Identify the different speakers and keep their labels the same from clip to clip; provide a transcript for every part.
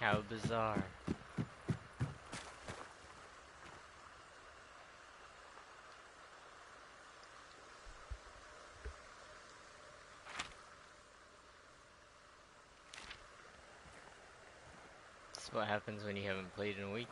Speaker 1: How bizarre. This is what happens when you haven't played in a week.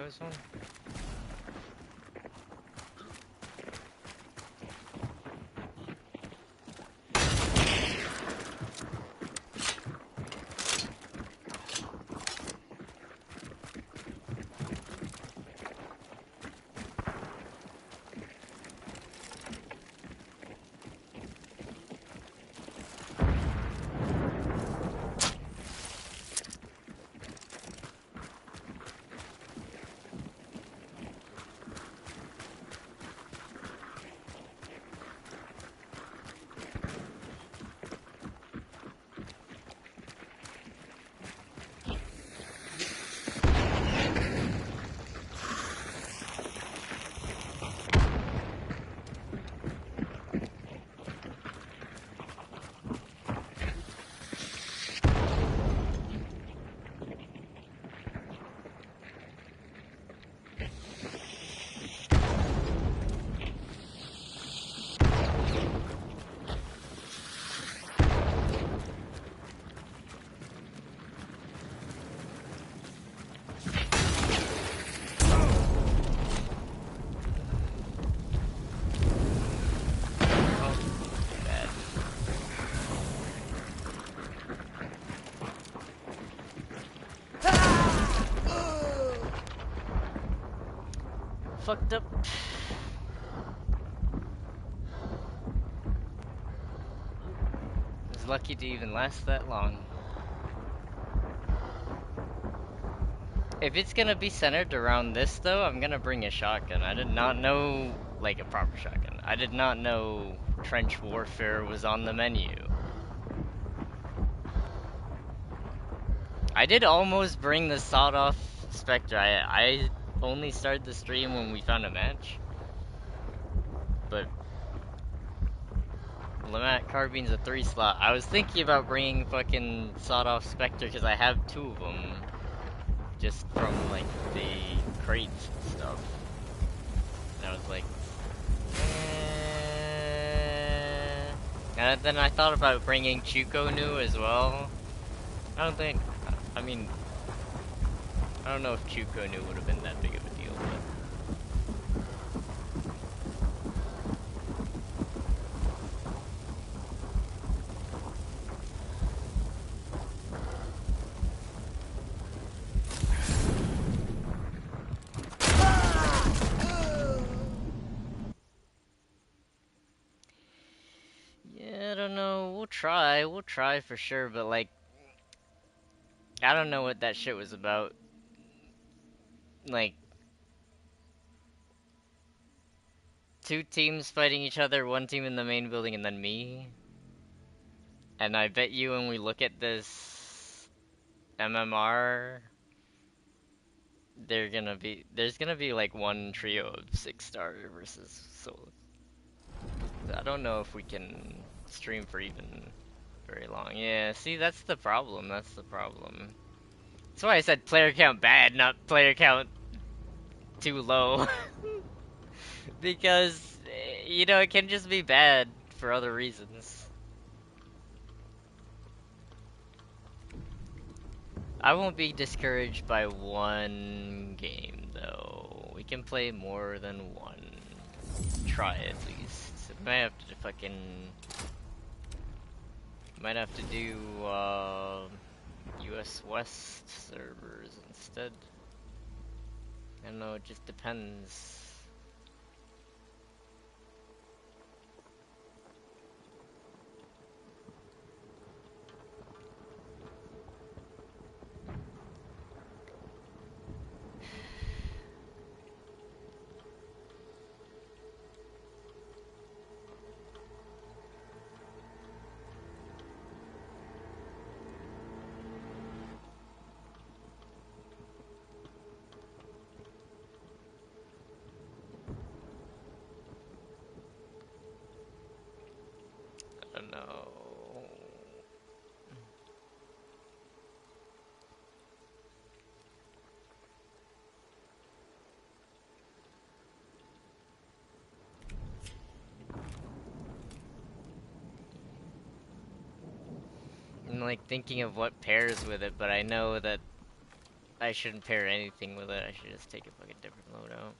Speaker 1: This one? Fucked up. Was lucky to even last that long. If it's gonna be centered around this though, I'm gonna bring a shotgun. I did not know, like a proper shotgun. I did not know trench warfare was on the menu. I did almost bring the sawed-off Spectre. I only started the stream when we found a match. But Lamat Carbine's a 3-slot. I was thinking about bringing fucking sawed-off Spectre because I have 2 of them. Just from, like, the crates and stuff. And I was like, eh. And then I thought about bringing Chuko Nu as well. I don't think, I mean, I don't know if Chuko Nu would have been that big of a deal, but. we'll try for sure, but like, I don't know what that shit was about. Like, two teams fighting each other, one team in the main building and then me. And I bet you when we look at this MMR, there's gonna be like one trio of 6-star versus solo. I don't know if we can stream for even very long. Yeah, see, that's the problem. That's the problem. That's why I said player count bad, not player count too low. Because, you know, it can just be bad for other reasons. I won't be discouraged by one game, though. We can play more than one. Try at least. Might have to might have to do, US West servers instead. I don't know, it just depends. I don't know. I'm like thinking of what pairs with it, but I know that I shouldn't pair anything with it. I should just take a fucking different loadout.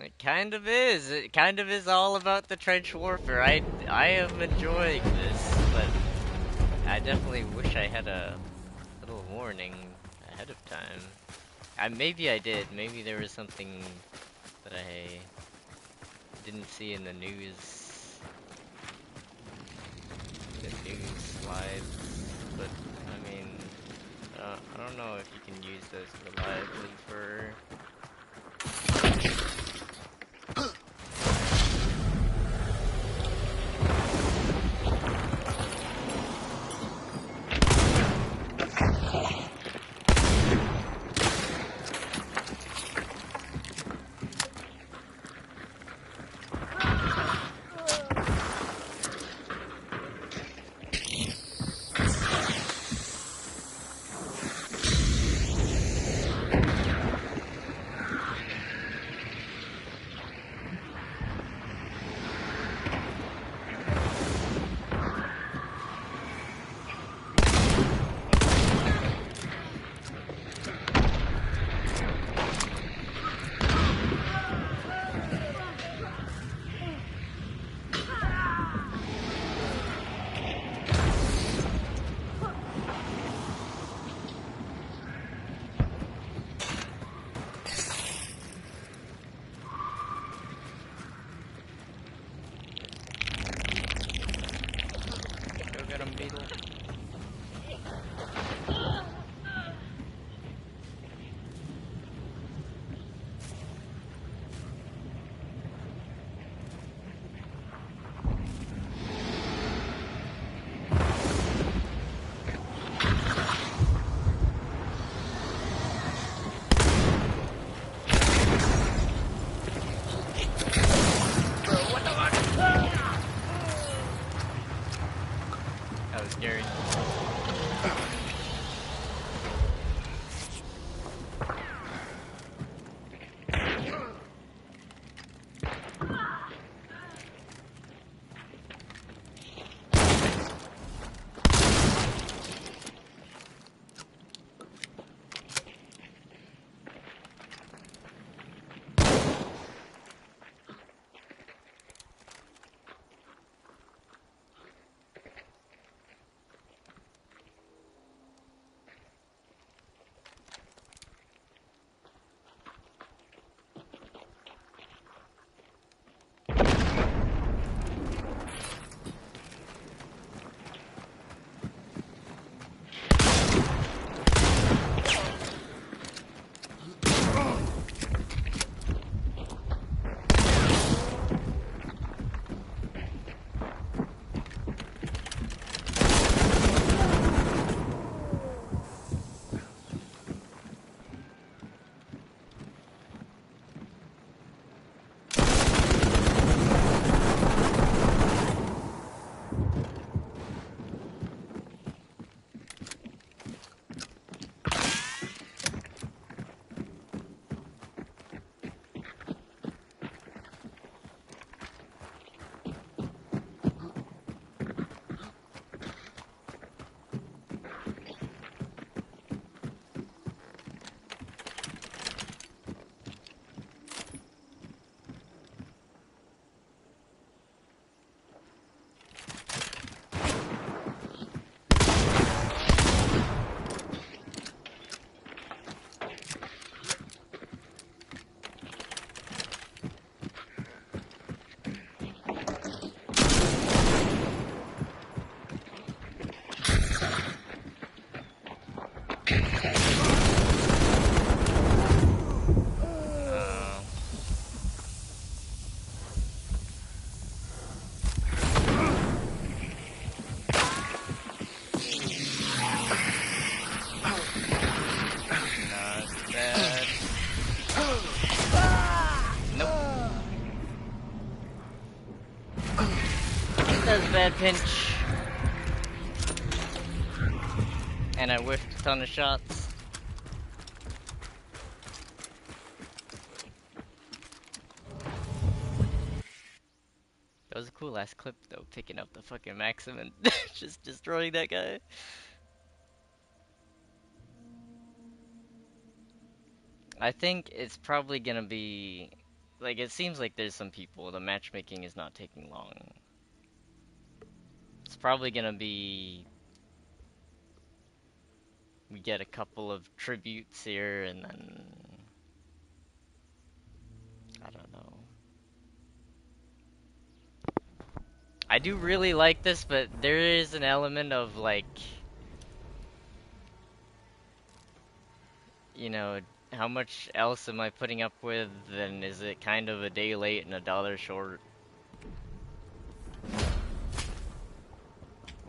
Speaker 1: It kind of is. It kind of is all about the trench warfare. I am enjoying this, but I definitely wish I had a little warning ahead of time. Maybe I did. Maybe there was something that I didn't see in the news slides. But I mean, I don't know if you can use those reliably for. was a bad pinch. And I whiffed a ton of shots. That was a cool last clip though, picking up the fucking Maxim and just destroying that guy. I think it's probably gonna be... Like, it seems like there's some people, the matchmaking is not taking long. It's probably gonna be... We get a couple of tributes here, and then... I don't know. I do really like this, but there is an element of, like... You know, how much else am I putting up with, and is it kind of a day late and $1 short?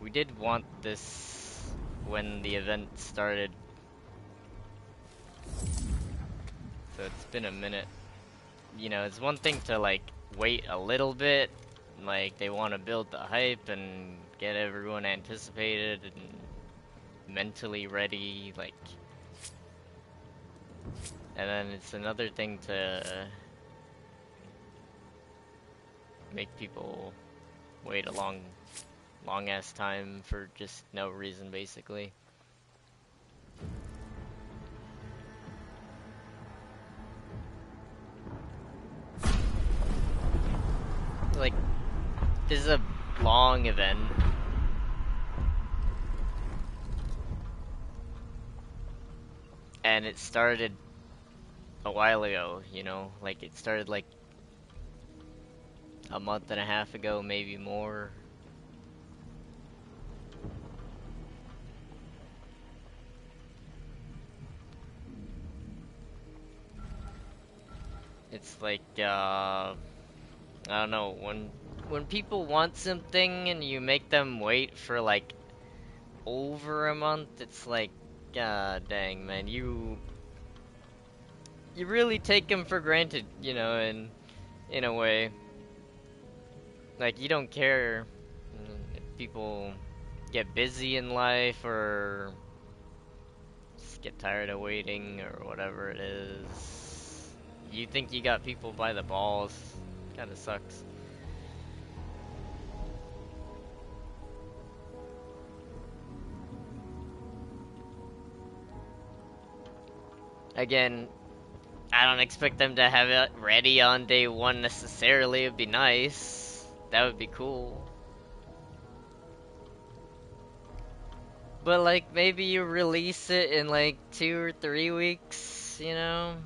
Speaker 1: We did want this when the event started, so it's been a minute. You know, it's one thing to like wait a little bit, like they want to build the hype and get everyone anticipated and mentally ready, like, and then it's another thing to make people wait a long ass time for just no reason, basically. Like, this is a long event. And it started a while ago, you know? Like, it started like a month and a half ago, maybe more. It's like, I don't know, when people want something and you make them wait for like over a month, it's like, god dang, man, you really take them for granted, you know, in a way. Like, you don't care if people get busy in life or just get tired of waiting or whatever it is. You think you got people by the balls. Kinda sucks. Again, I don't expect them to have it ready on day one necessarily. It'd be nice. That would be cool. But like, maybe you release it in like 2 or 3 weeks, you know?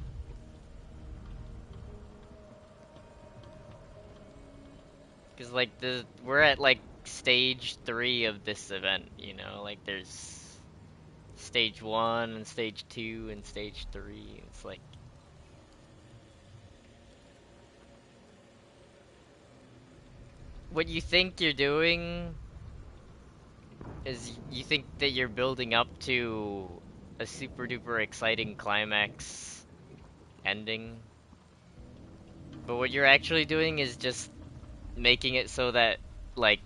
Speaker 1: Cause like we're at like stage 3 of this event, you know? Like there's stage 1 and stage 2 and stage 3. It's like, what you think you're doing is you think that you're building up to a super duper exciting climax ending. But what you're actually doing is just making it so that like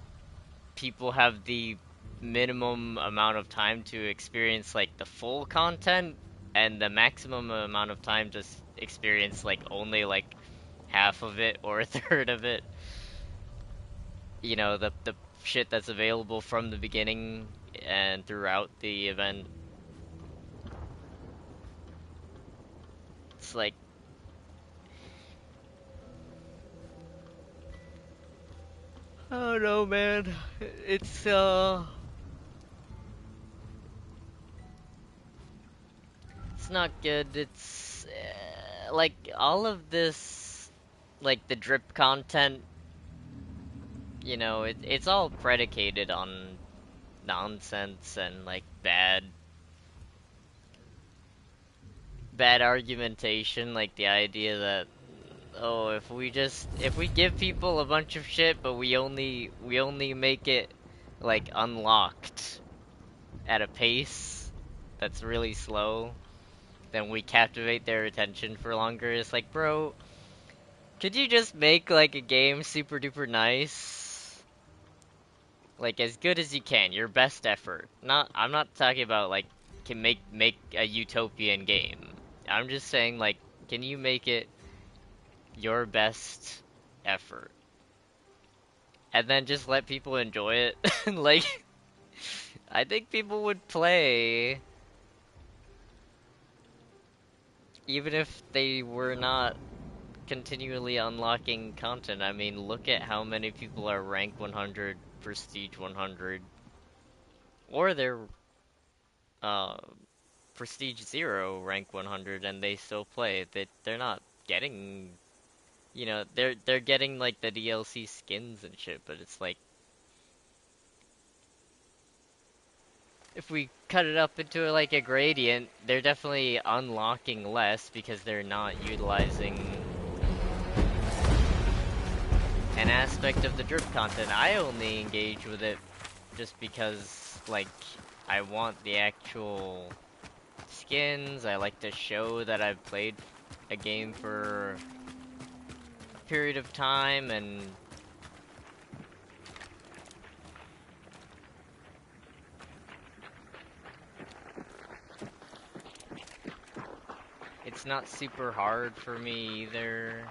Speaker 1: people have the minimum amount of time to experience like the full content and the maximum amount of time to experience like only like half of it or a third of it. You know, the shit that's available from the beginning and throughout the event. It's like, I don't know, man. It's it's not good. It's like all of this, like the drip content. You know, it's all predicated on nonsense and like bad argumentation. Like the idea that, oh, if we give people a bunch of shit, but we only make it like unlocked at a pace that's really slow, then we captivate their attention for longer. It's like, bro, could you just make like a game super duper nice? Like as good as you can, your best effort. I'm not talking about like can make a utopian game. I'm just saying like can you make it your best effort and then just let people enjoy it? Like I think people would play even if they were not continually unlocking content. I mean, look at how many people are rank 100, prestige 100, or they're uh prestige 0, rank 100, and they still play. They're not getting, they're getting like the DLC skins and shit, but it's like if we cut it up into like a gradient, they're definitely unlocking less because they're not utilizing an aspect of the drip content. I only engage with it just because, like, I want the actual skins. I like to show that I've played a game for a period of time, and it's not super hard for me either.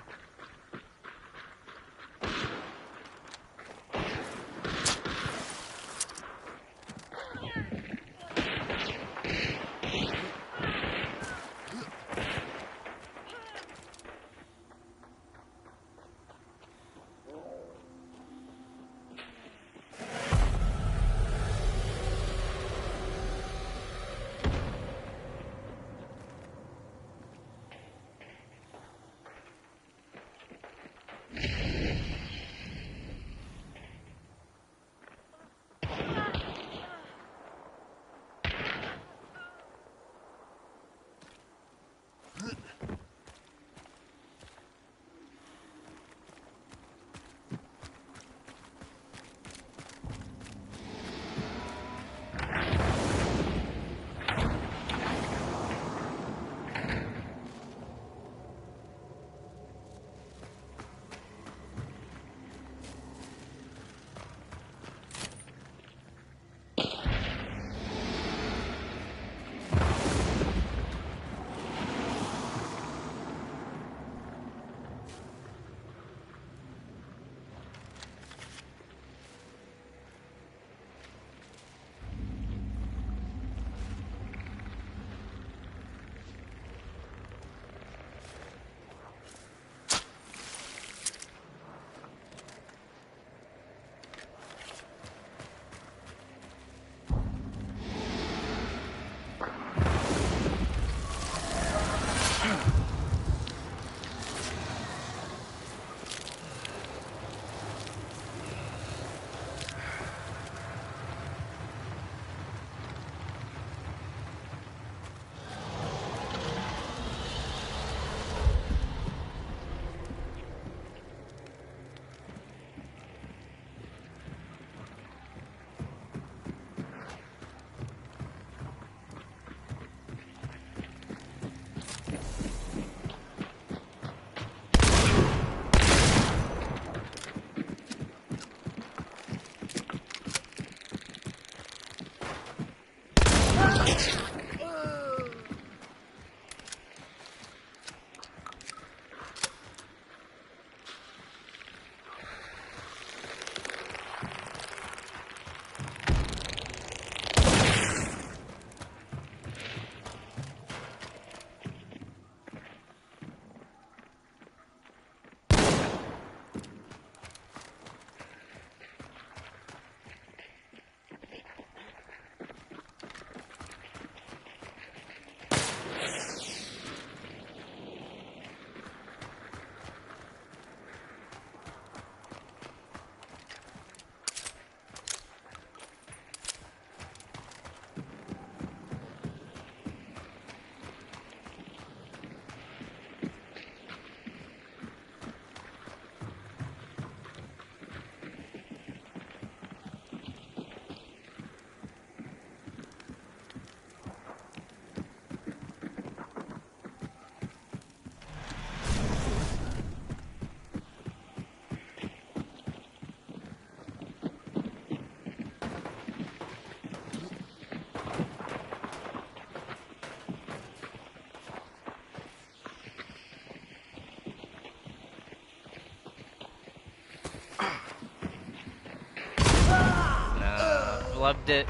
Speaker 1: flubbed it.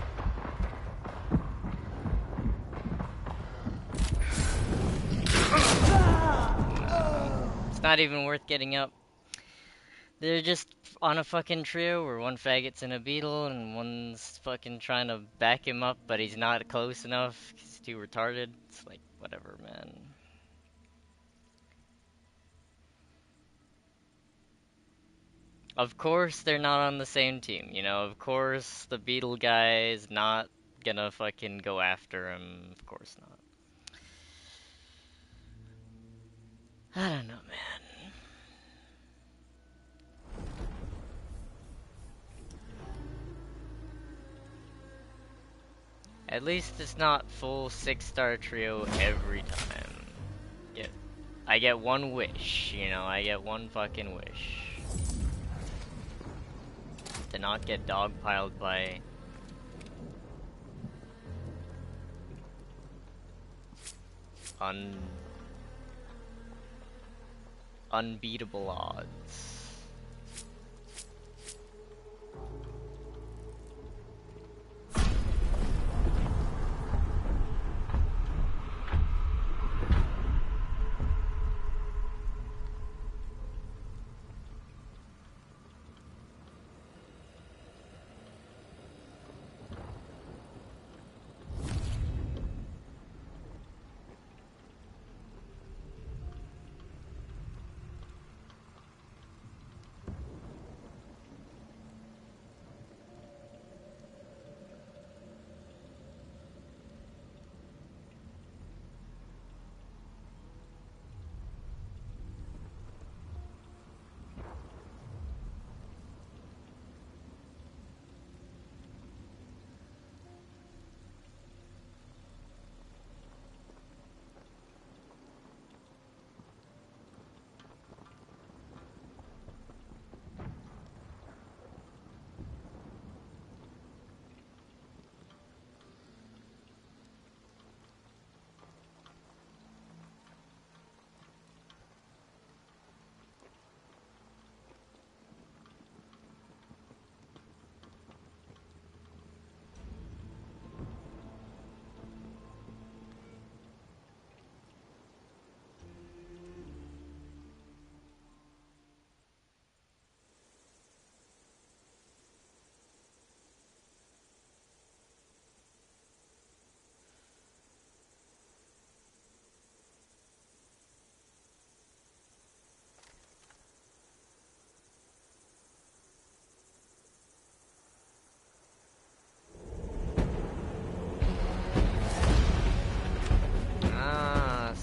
Speaker 1: It's not even worth getting up. They're just on a fucking trio where one faggot's in a beetle and one's fucking trying to back him up, but he's not close enough 'cause he's too retarded. It's like, whatever, man. Of course they're not on the same team, you know? Of course the beetle guy is not gonna fucking go after him. Of course not. I don't know, man. At least it's not full 6-star trio every time. I get one wish, you know, I get one fucking wish. To not get dogpiled by unbeatable odds.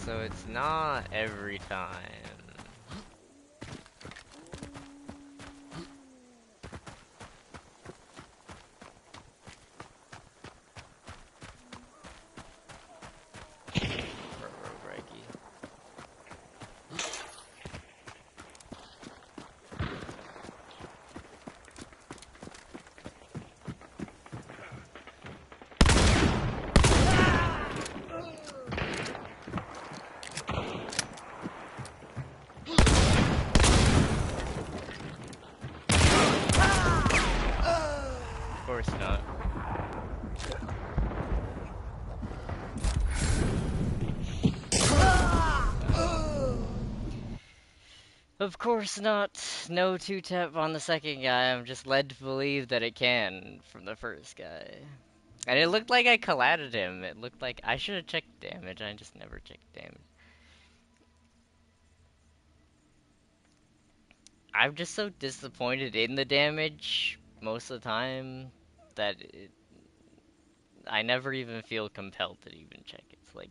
Speaker 1: So it's not every time. Of course not. Of course not. No 2-tap on the second guy. I'm just led to believe that it can from the first guy. And it looked like I collided him. It looked like I should have checked damage. I just never checked damage. I'm just so disappointed in the damage most of the time that I never even feel compelled to even check. It's like,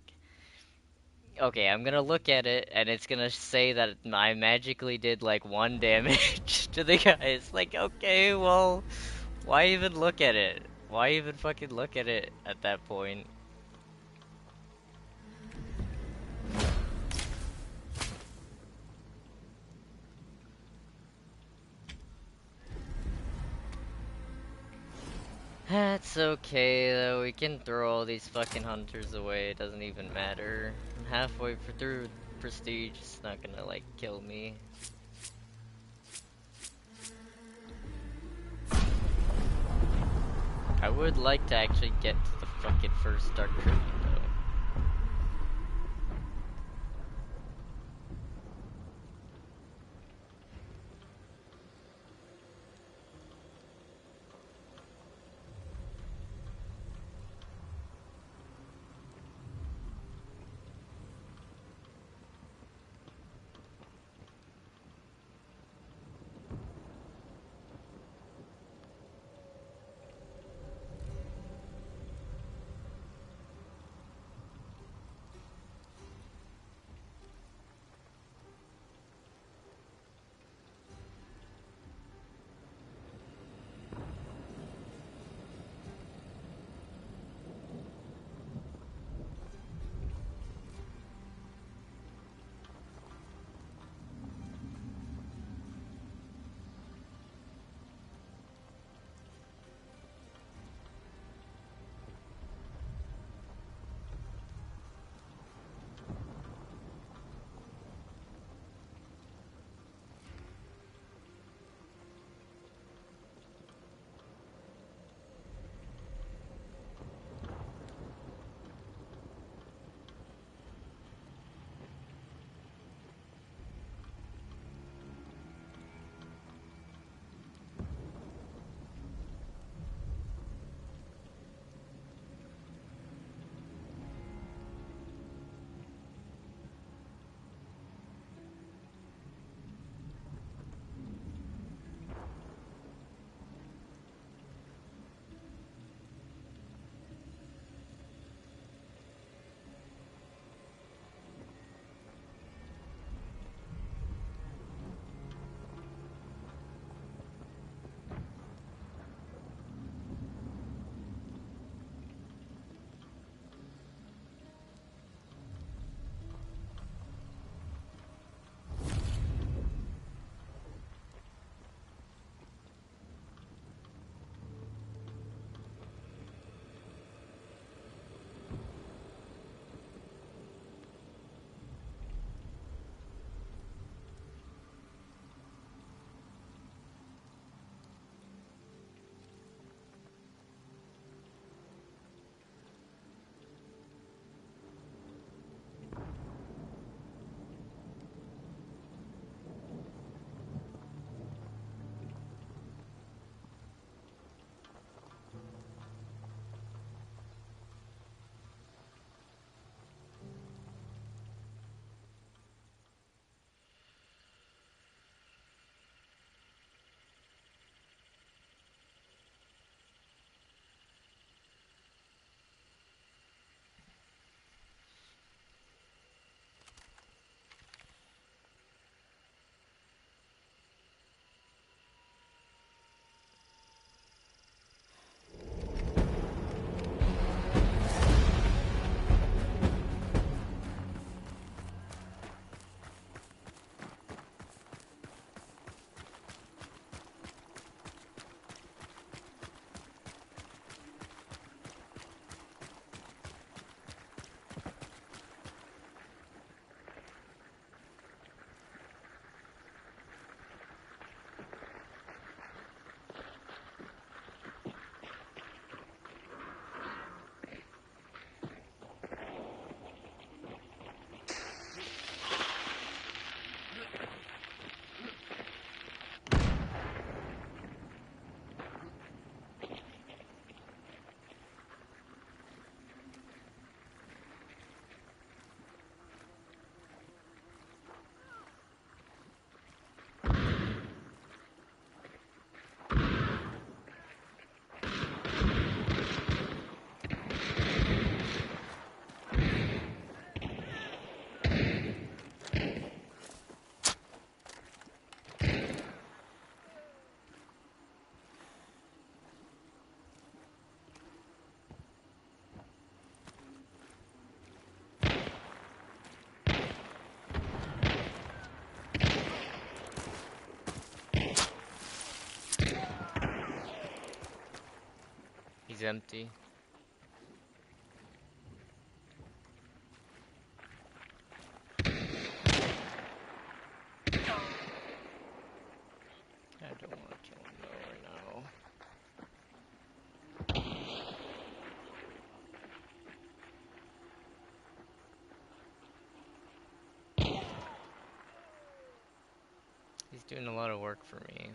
Speaker 1: okay, I'm gonna look at it and it's gonna say that I magically did like 1 damage to the guy. It's like, okay, well, why even look at it? Why even fucking look at it at that point? That's okay though, we can throw all these fucking hunters away, it doesn't even matter. I'm halfway through prestige, it's not gonna like kill me. I would like to actually get to the fucking first Dark Tribute, though. He's empty. I don't want to kill him though right now. Doing a lot of work for me.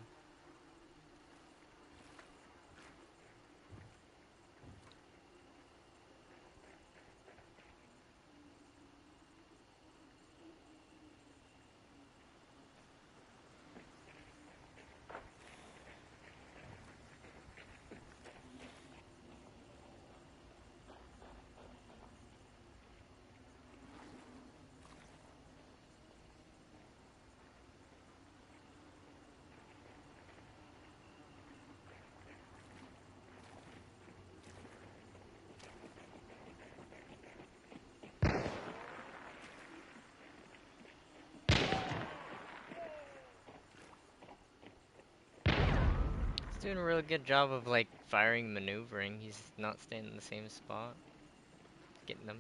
Speaker 1: He's doing a really good job of like firing, maneuvering. He's not staying in the same spot. Getting them.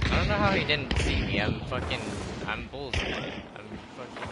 Speaker 1: I don't know how he didn't see me. I'm bullseye. I'm fucking.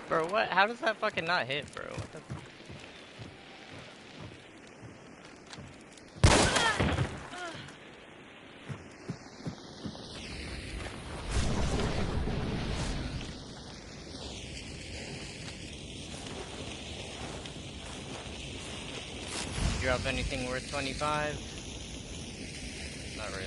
Speaker 1: Bro, what? How does that fucking not hit, bro? What the? Drop anything worth 25? Not really.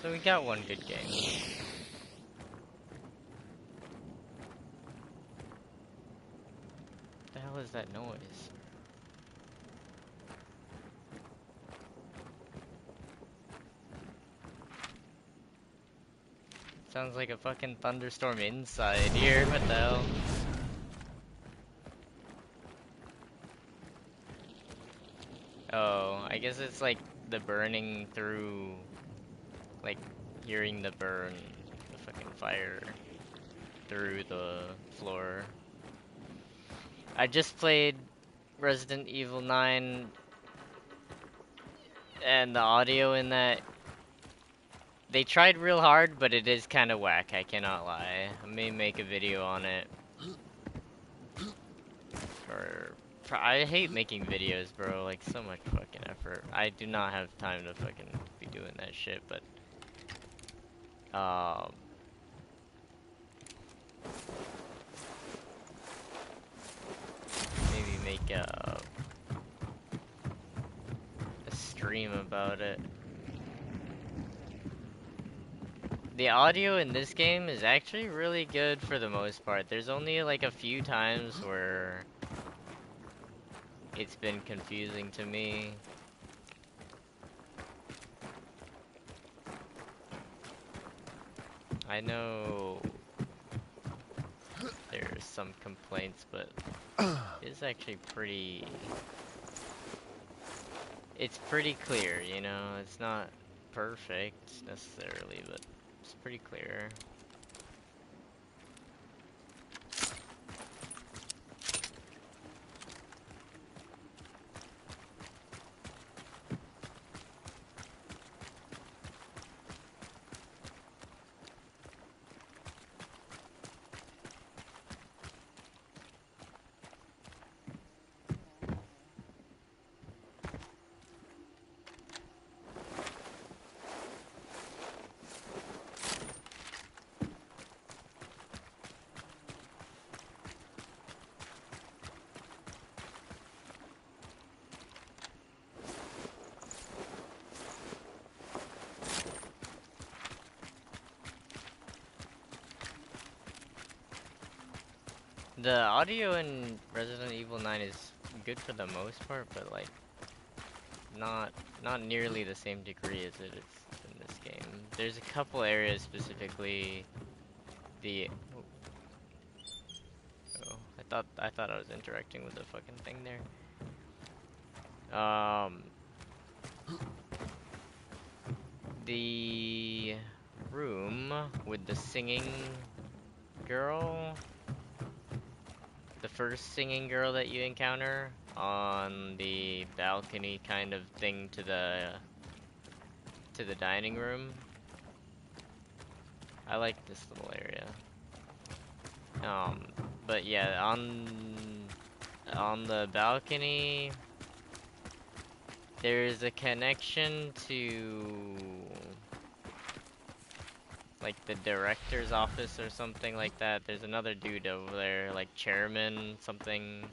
Speaker 1: So we got one good game. What the hell is that noise? Sounds like a fucking thunderstorm inside here. What the hell? Oh, I guess it's like the burning through, like hearing the burn, the fucking fire through the floor. I just played Resident Evil 9 and the audio in that, they tried real hard, but it is kind of whack, I cannot lie. I may make a video on it. I hate making videos, bro, like so much fucking effort. I do not have time to fucking be doing that shit, but maybe make a stream about it. The audio in this game is actually really good for the most part. There's only like a few times where it's been confusing to me. I know there's some complaints, but it's actually it's pretty clear, you know? It's not perfect necessarily, but it's pretty clear. The audio in Resident Evil 9 is good for the most part, but like not not nearly the same degree as it is in this game. There's a couple areas specifically the oh, I thought I was interacting with the fucking thing there. The room with the singing girl, the first singing girl that you encounter on the balcony kind of thing to the dining room. I like this little area. But yeah, on the balcony, there's a connection to like the director's office or something like that. There's another dude over there, like chairman something.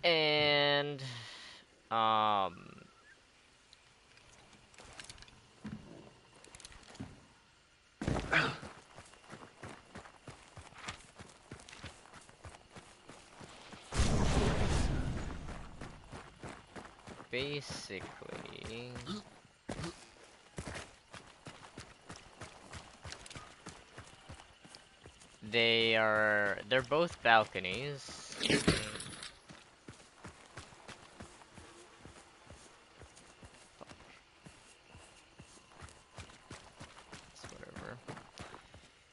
Speaker 1: And um basically they're both balconies. It's whatever.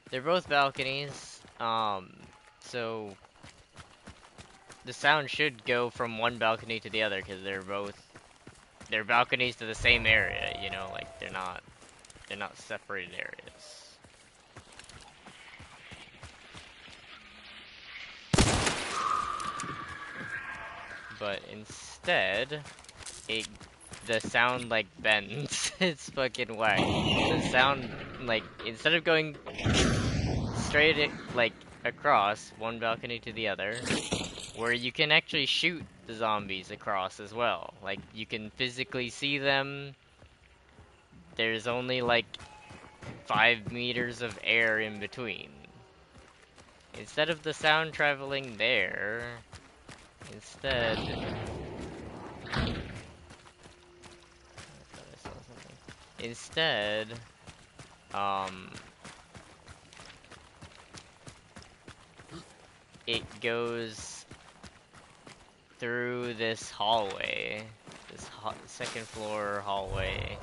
Speaker 1: They're both balconies. So the sound should go from one balcony to the other because they're balconies to the same area, you know, like they're not separated areas. But instead, it the sound like bends. It's fucking whack. The sound like instead of going straight like across one balcony to the other, where you can actually shoot the zombies across as well. Like you can physically see them. There's only like 5 meters of air in between. Instead of the sound traveling there, instead I saw something. Instead, um, it goes through this hallway, this second floor hallway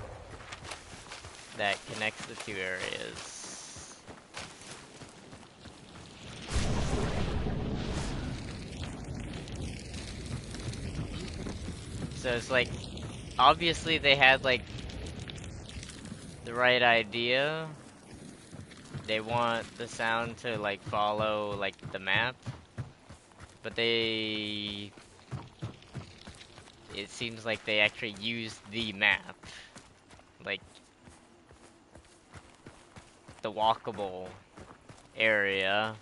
Speaker 1: that connects the two areas. So it's like, obviously they had like the right idea. They want the sound to like follow like the map, but it seems like they actually used the map, like the walkable area,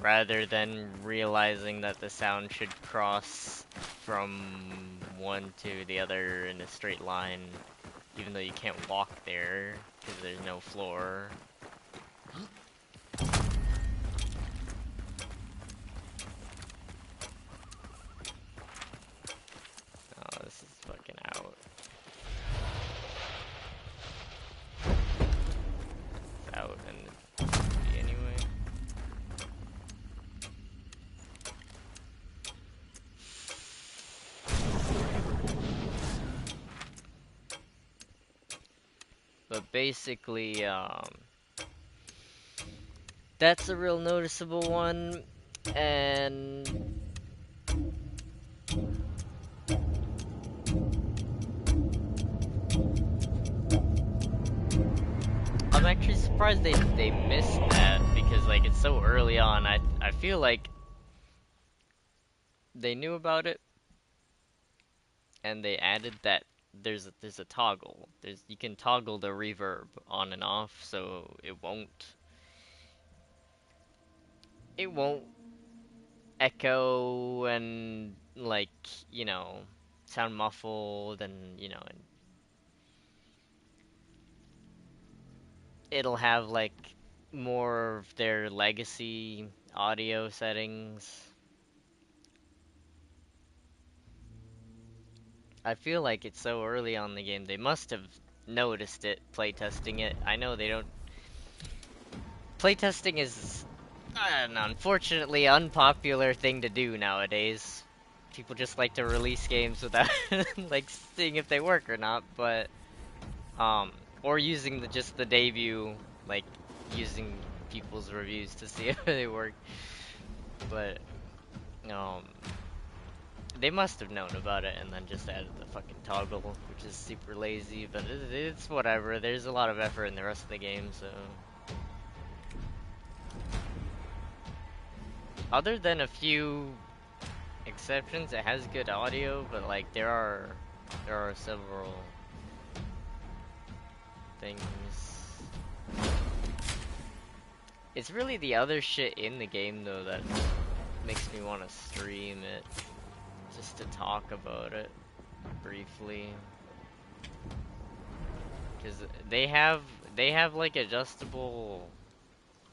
Speaker 1: rather than realizing that the sound should cross from one to the other in a straight line even though you can't walk there because there's no floor. Oh, this is fucking out. It's out and it's anyway. But basically, that's a real noticeable one, and I'm actually surprised they missed that because like it's so early on. I feel like they knew about it and they added that there's a toggle. You can toggle the reverb on and off so it won't echo and like, you know, sound muffled and and it'll have like more of their legacy audio settings. I feel like it's so early on in the game. They must have noticed it playtesting it. I know they don't. Playtesting is an unfortunately unpopular thing to do nowadays. People just like to release games without like seeing if they work or not, but or using just the debut, like using people's reviews to see if they work. But um they must have known about it and then just added the fucking toggle, which is super lazy, but it's whatever. There's a lot of effort in the rest of the game, so. Other than a few exceptions, it has good audio, but like there are several things. It's really the other shit in the game though that makes me want to stream it, just to talk about it briefly. Cause they have like adjustable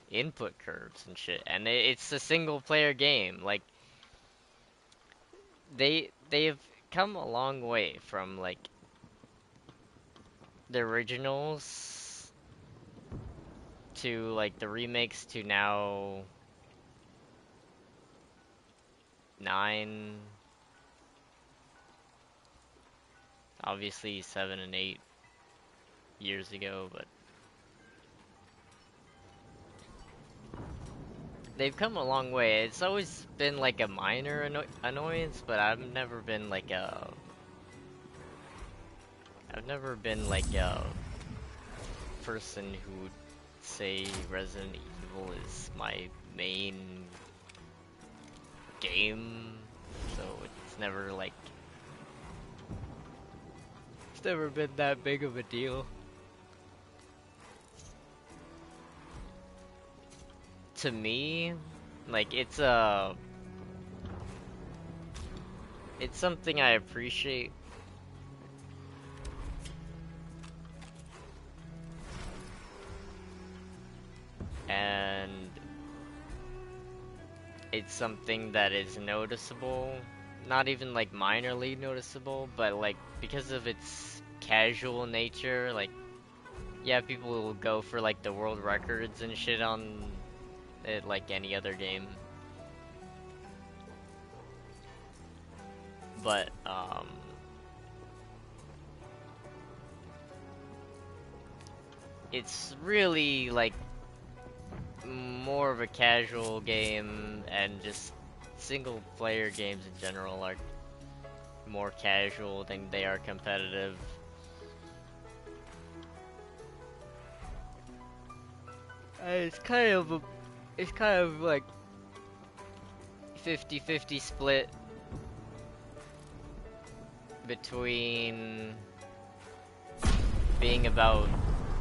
Speaker 1: input curves and shit, and it's a single player game. Like they've come a long way from like the originals to like the remakes to now 9, obviously 7 and 8 years ago, but they've come a long way. It's always been like a minor annoyance, but I've never been like a person who would say Resident Evil is my main game, so it's never been that big of a deal. To me, like it's something I appreciate. And it's something that is noticeable, not even like minorly noticeable, but like because of its casual nature, like yeah, people will go for like the world records and shit on it like any other game. But it's really like more of a casual game, and just single player games in general are more casual than they are competitive. It's kind of like 50-50 split between being about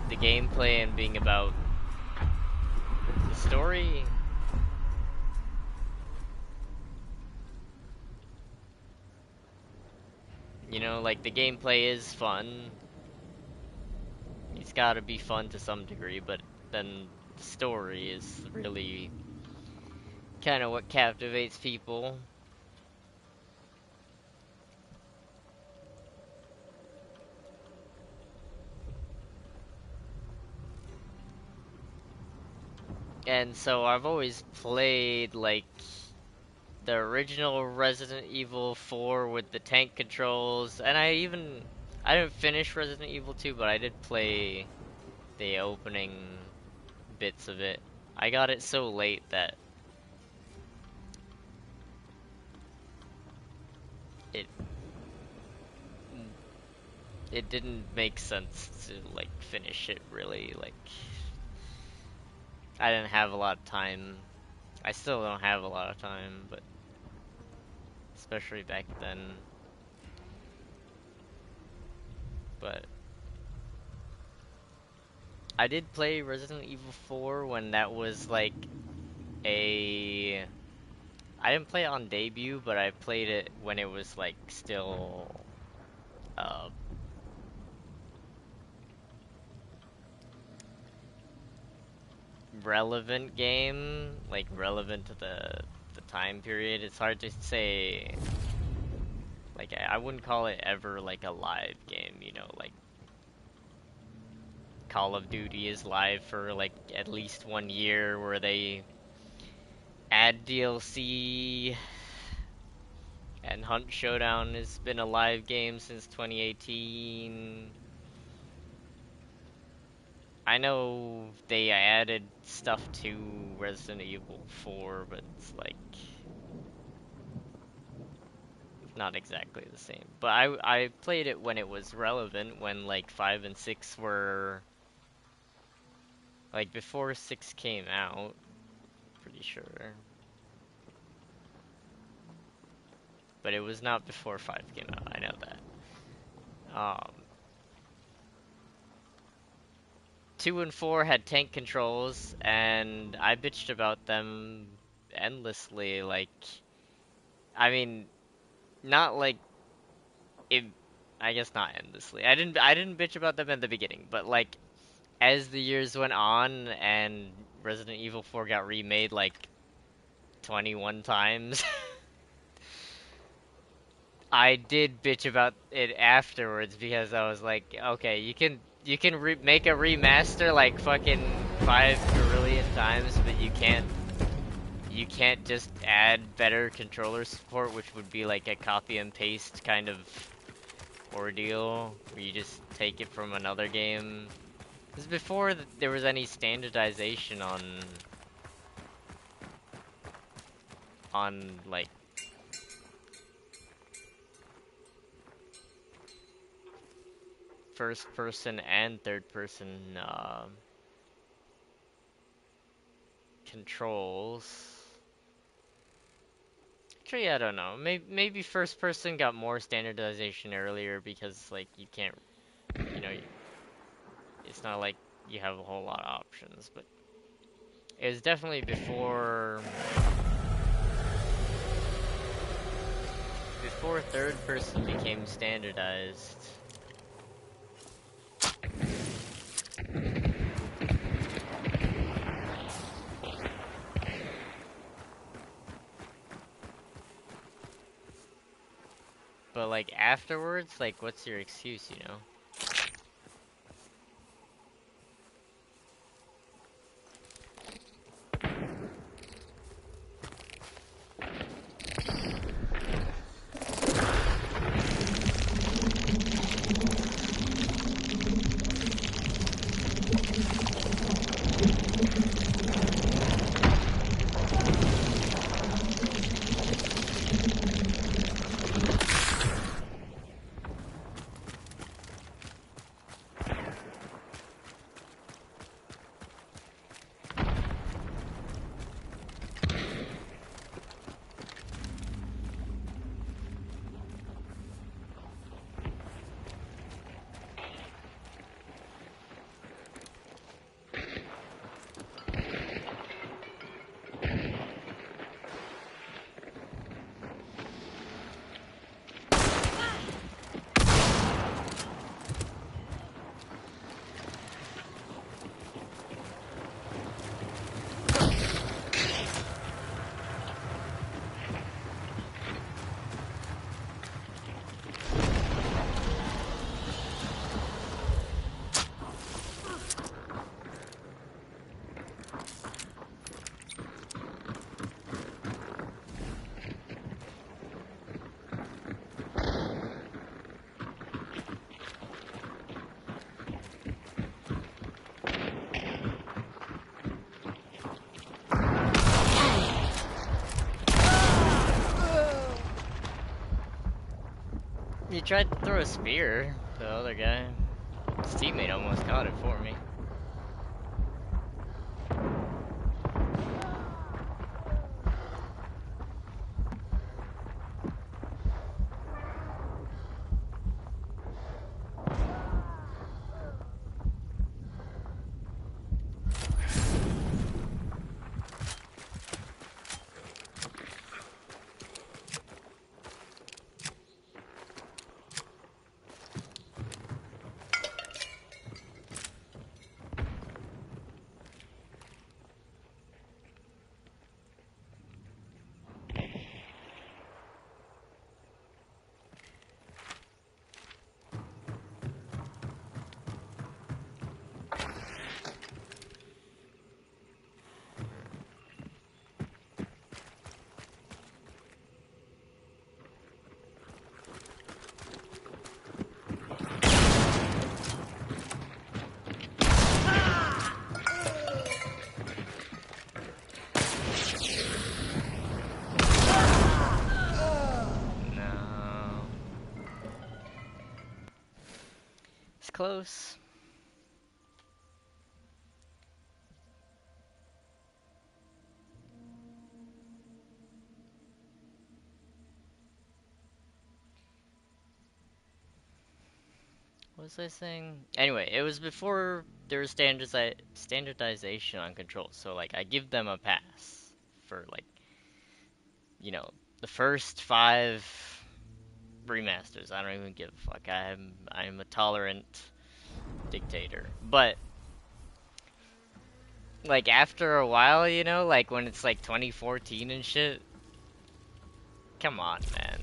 Speaker 1: the gameplay and being about the story. You know, like the gameplay is fun, gotta be fun to some degree, but then the story is really kind of what captivates people. And so I've always played like the original Resident Evil 4 with the tank controls, and I didn't finish Resident Evil 2, but I did play the opening bits of it. I got it so late that it it didn't make sense to like finish it really. Like I didn't have a lot of time. I still don't have a lot of time, but especially back then. But I did play Resident Evil 4 when that was like a I didn't play it on debut, but I played it when it was like still uh relevant game, like relevant to the time period. It's hard to say. Like I wouldn't call it ever like a live game, you know, like Call of Duty is live for like at least 1 year where they add DLC, and Hunt Showdown has been a live game since 2018. I know they added stuff to Resident Evil 4, but it's like not exactly the same. But I played it when it was relevant, when like 5 and 6 were like before 6 came out, pretty sure. But it was not before 5 came out, I know that. 2 and 4 had tank controls, and I bitched about them endlessly. Like, I mean, not like it. I guess not endlessly. I didn't bitch about them in the beginning, but like as the years went on and Resident Evil 4 got remade like 21 times, I did bitch about it afterwards because I was like, okay, you can make a remaster like fucking 5 trillion times, but you can't just add better controller support, which would be like a copy and paste kind of ordeal, where you just take it from another game. Because before there was any standardization on like first person and third person controls. Actually, I don't know. Maybe first person got more standardization earlier because like you can't, you know, it's not like you have a whole lot of options, but it was definitely before third person became standardized. But like afterwards, like what's your excuse, you know? He tried to throw a spear, the other guy. His teammate almost caught it for me. No. It's close. What was I saying? Anyway, it was before there was standardization on controls, so like I give them a pass for like, you know, the first 5 remasters. I don't even give a fuck. I'm a tolerant dictator. But like after a while, you know, like when it's like 2014 and shit, come on, man.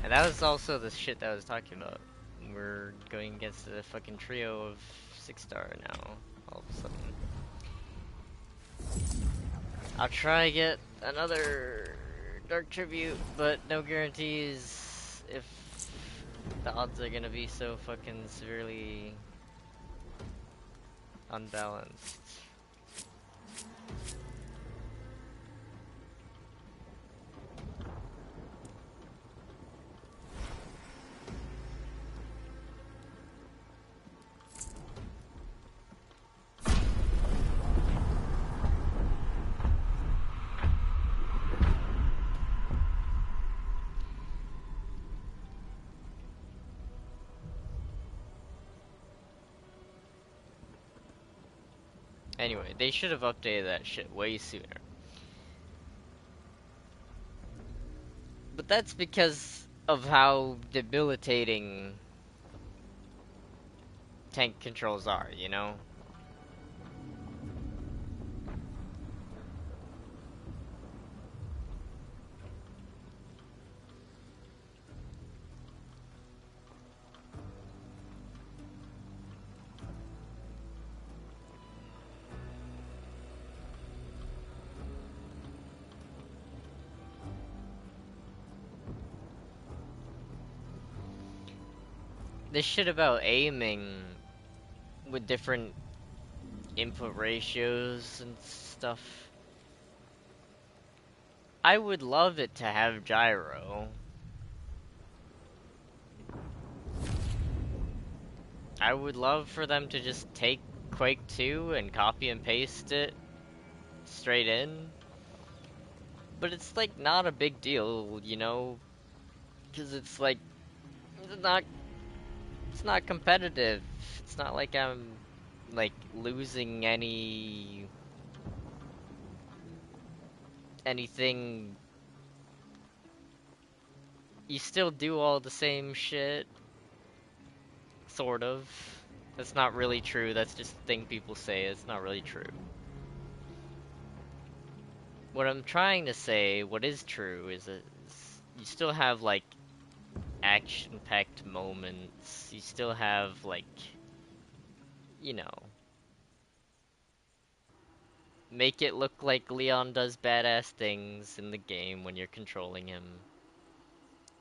Speaker 1: And that was also the shit that I was talking about. We're going against a fucking trio of 6-star now, all of a sudden. I'll try to get another Dark Tribute, but no guarantees if the odds are gonna be so fucking severely unbalanced. Anyway, they should have updated that shit way sooner. But that's because of how debilitating tank controls are, you know? This shit about aiming with different input ratios and stuff. I would love it to have gyro. I would love for them to just take Quake 2 and copy and paste it straight in. But it's like not a big deal, you know? Because it's like, it's not, it's not competitive. It's not like I'm like losing anything. You still do all the same shit, sort of. That's not really true. That's just a thing people say. It's not really true. What I'm trying to say, what is true, is you still have like action-packed moments. You still have like, you know, make it look like Leon does badass things in the game when you're controlling him.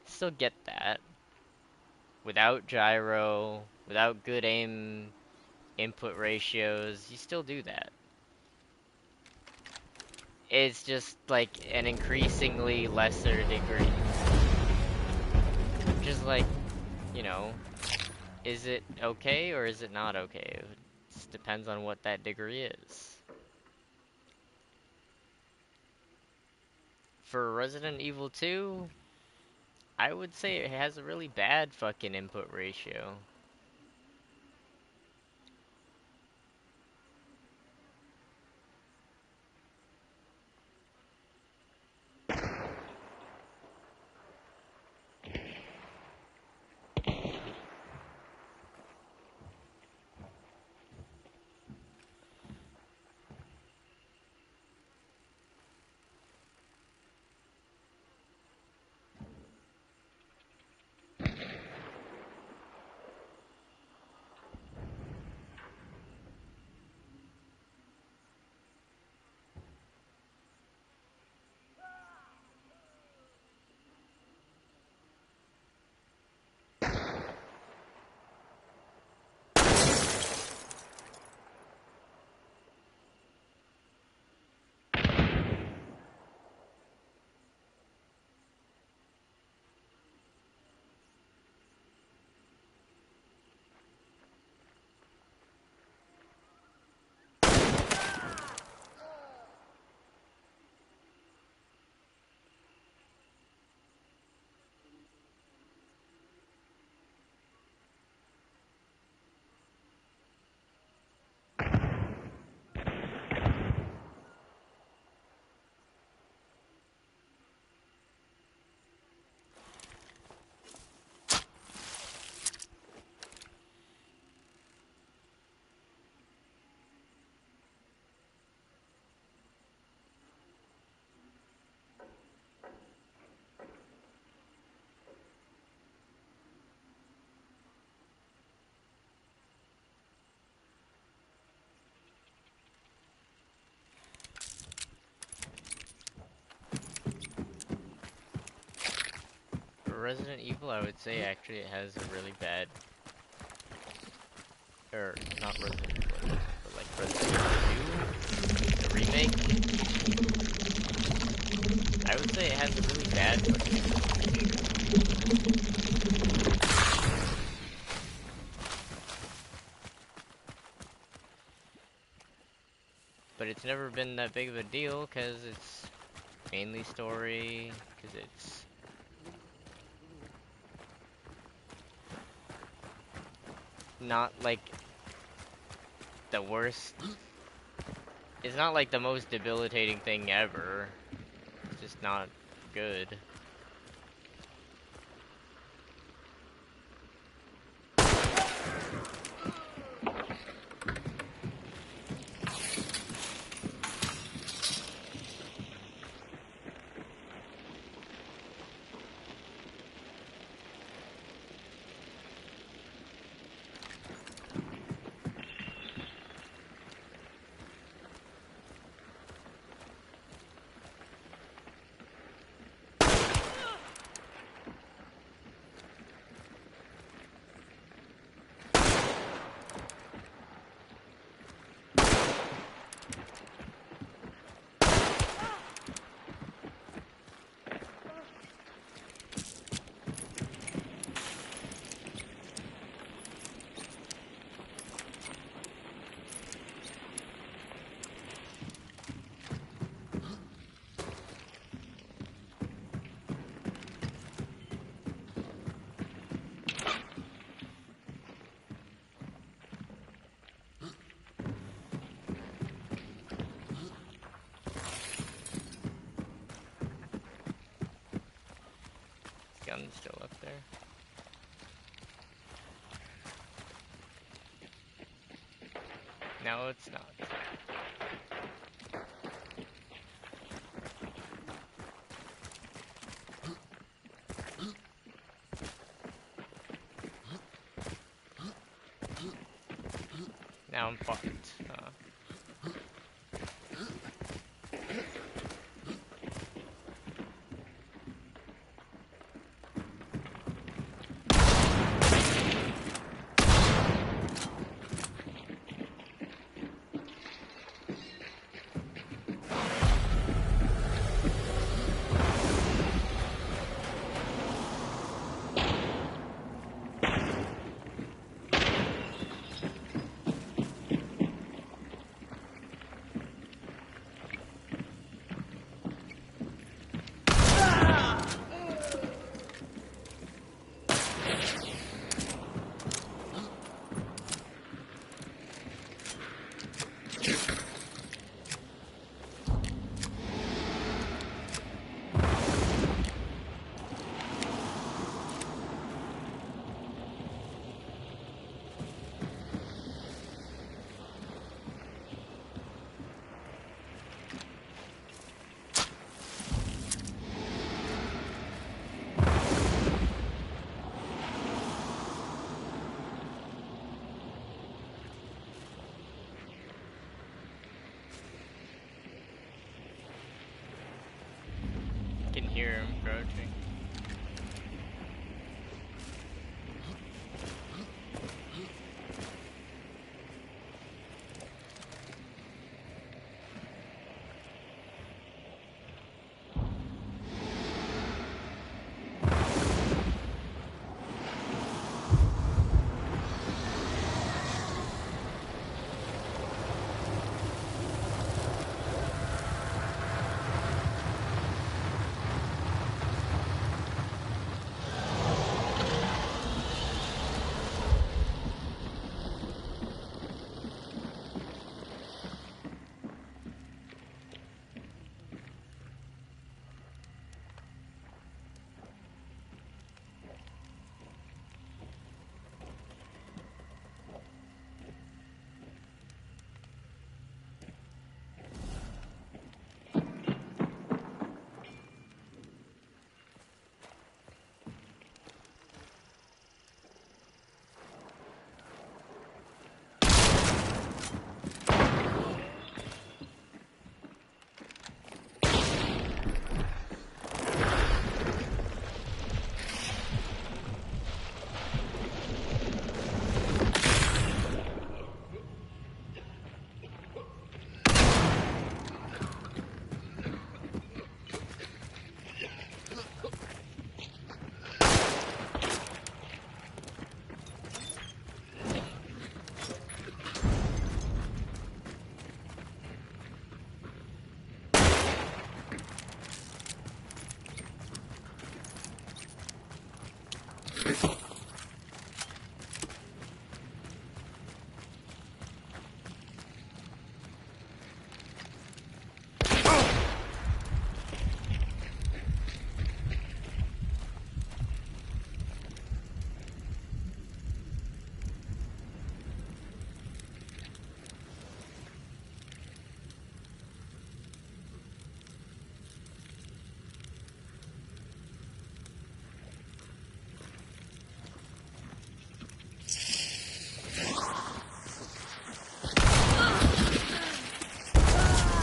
Speaker 1: Still get that. Without gyro, without good aim input ratios, you still do that. It's just like an increasingly lesser degree. Just like, you know, is it okay or is it not okay? It just depends on what that degree is. For Resident Evil 2, I would say it has a really bad fucking input ratio. For Resident Evil, I would say actually it has a really bad, or not Resident Evil, but like Resident Evil 2, the remake. I would say it has a really bad but it's never been that big of a deal because it's mainly story, because it's not like the worst. It's not like the most debilitating thing ever. It's just not good. Gun's still up there. No, it's not. Now I'm fucked. approaching.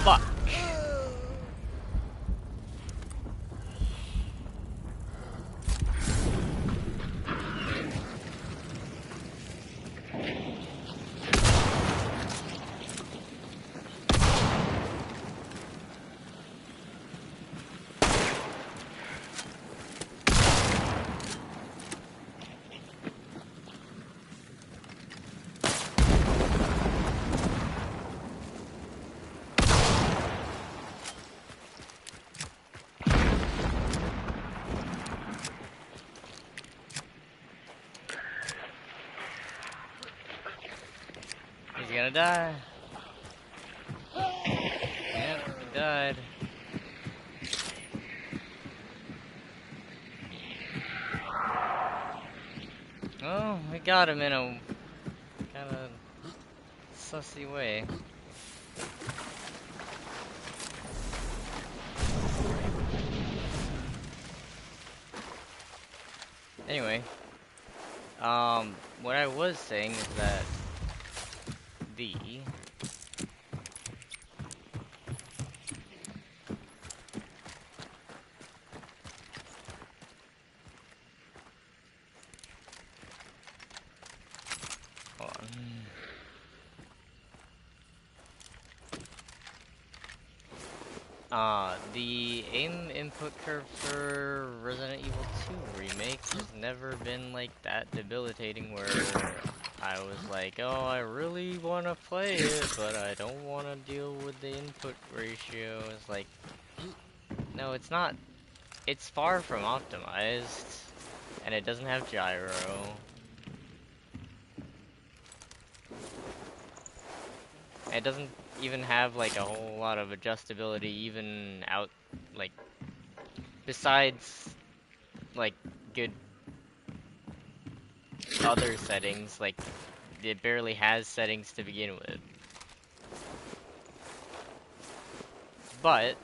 Speaker 1: Fuck. He's gonna die. Yep, he died. Oh, we got him in a kinda sussy way. Anyway, what I was saying is that the hold on. The aim input curve for Resident Evil 2 Remake has never been like that debilitating where I was like, oh, I really want to play it, but I don't want to deal with the input ratio. It's like, no, it's not. It's far from optimized, and it doesn't have gyro. It doesn't even have like a whole lot of adjustability even out, like, besides like good other settings. Like, it barely has settings to begin with. But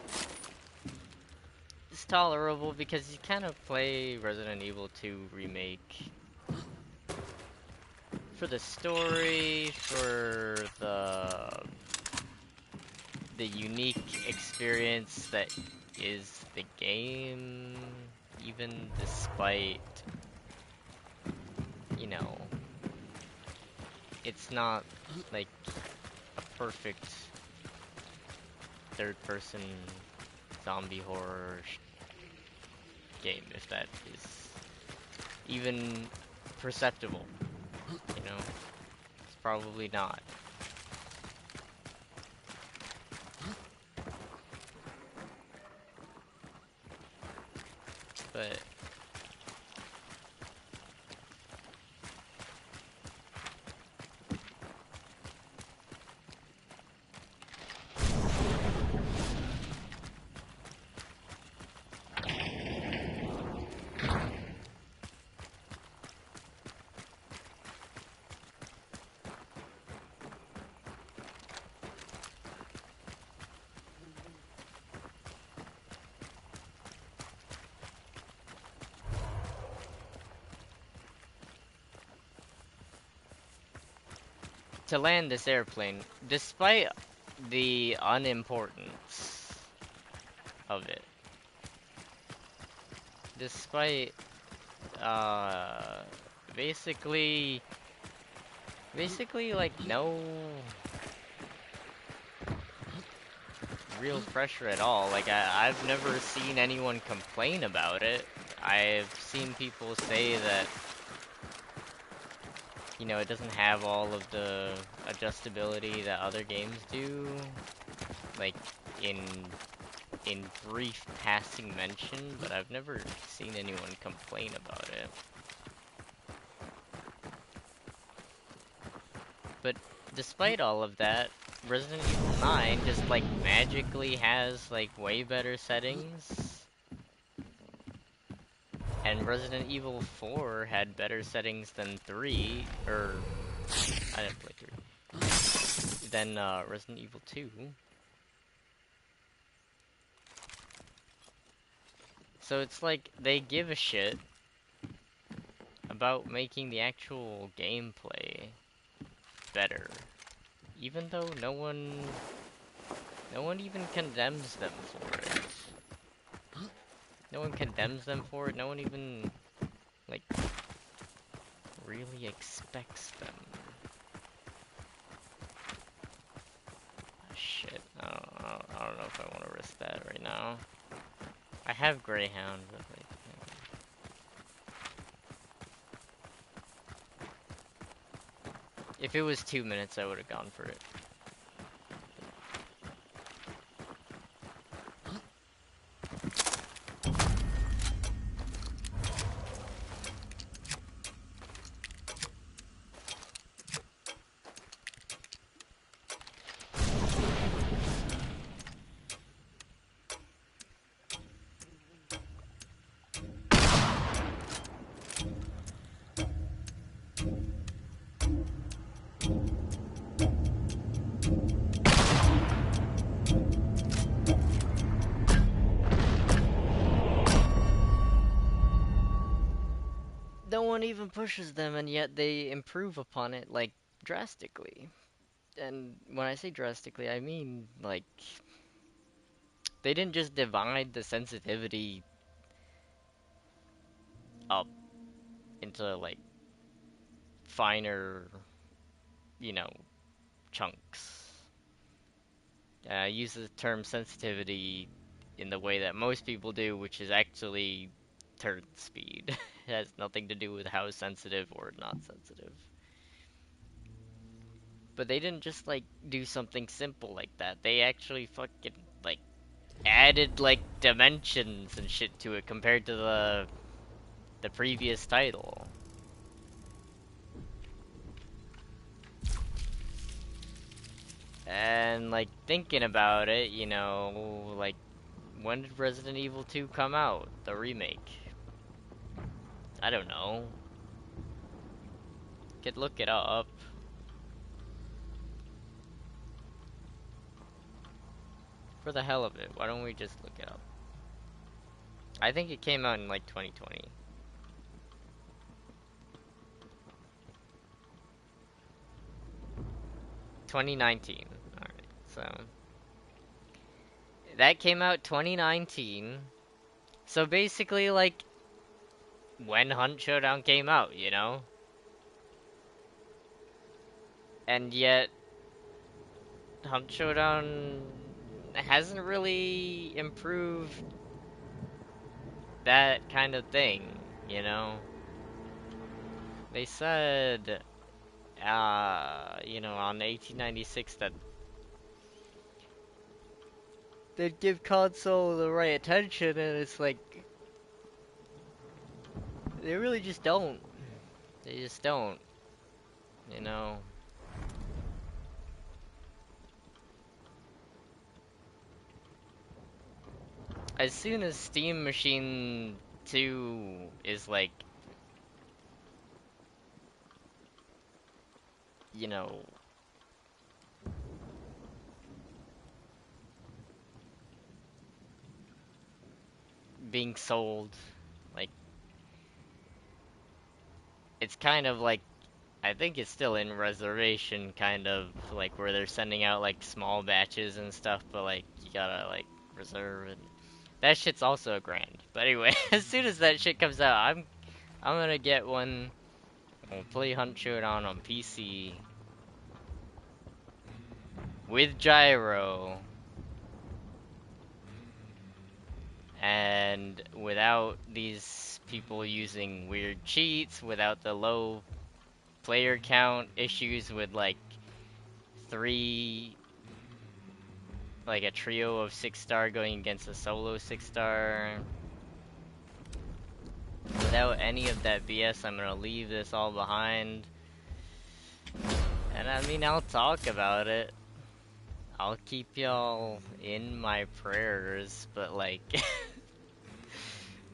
Speaker 1: it's tolerable because you kind of play Resident Evil 2 Remake for the story, for the unique experience that is the game. even despite, you know, it's not like a perfect third-person zombie horror game, if that is even perceptible, you know? It's probably not. But to land this airplane, despite the unimportance of it, despite uh basically like no real pressure at all. Like I've never seen anyone complain about it. I've seen people say that, you know, it doesn't have all of the adjustability that other games do, like in brief passing mention, but I've never seen anyone complain about it. But despite all of that, Resident Evil 9 just like magically has like way better settings. And Resident Evil 4 had better settings than 3, or I didn't play 3. Than Resident Evil 2. So it's like they give a shit about making the actual gameplay better, even though no one even condemns them for it. No one condemns them for it. No one even like really expects them. Shit, I don't know if I want to risk that right now. I have Greyhound, but like, if it was 2 minutes, I would have gone for it. No one even pushes them, and yet they improve upon it, like, drastically. And when I say drastically, I mean, like, they didn't just divide the sensitivity up into, like, finer, you know, chunks. I use the term sensitivity in the way that most people do, which is actually turn speed. It has nothing to do with how sensitive or not sensitive. But they didn't just like do something simple like that. They actually fucking like added like dimensions and shit to it compared to the previous title. And like thinking about it, you know, like when did Resident Evil 2 come out? The remake. I don't know. Could look it up. For the hell of it, why don't we just look it up? I think it came out in like 2020. 2019. Alright, so that came out 2019. So basically, like, when Hunt Showdown came out, you know? And yet, Hunt Showdown hasn't really improved that kind of thing, you know? They said, you know, on 1896 that they'd give console the right attention, and it's like, they really just don't. They just don't, you know? As soon as Steam Machine 2 is like, you know, being sold, like, it's kind of like, I think it's still in reservation, kind of, like, where they're sending out, like, small batches and stuff, but, like, you gotta, like, reserve it. That shit's also a grand. But anyway, as soon as that shit comes out, I'm gonna get one. I'll play Hunt Showdown on PC with gyro and without these people using weird cheats, without the low player count issues with like three, like a trio of 6-star going against a solo 6-star. Without any of that BS, I'm gonna leave this all behind. And I mean, I'll talk about it. I'll keep y'all in my prayers, but like,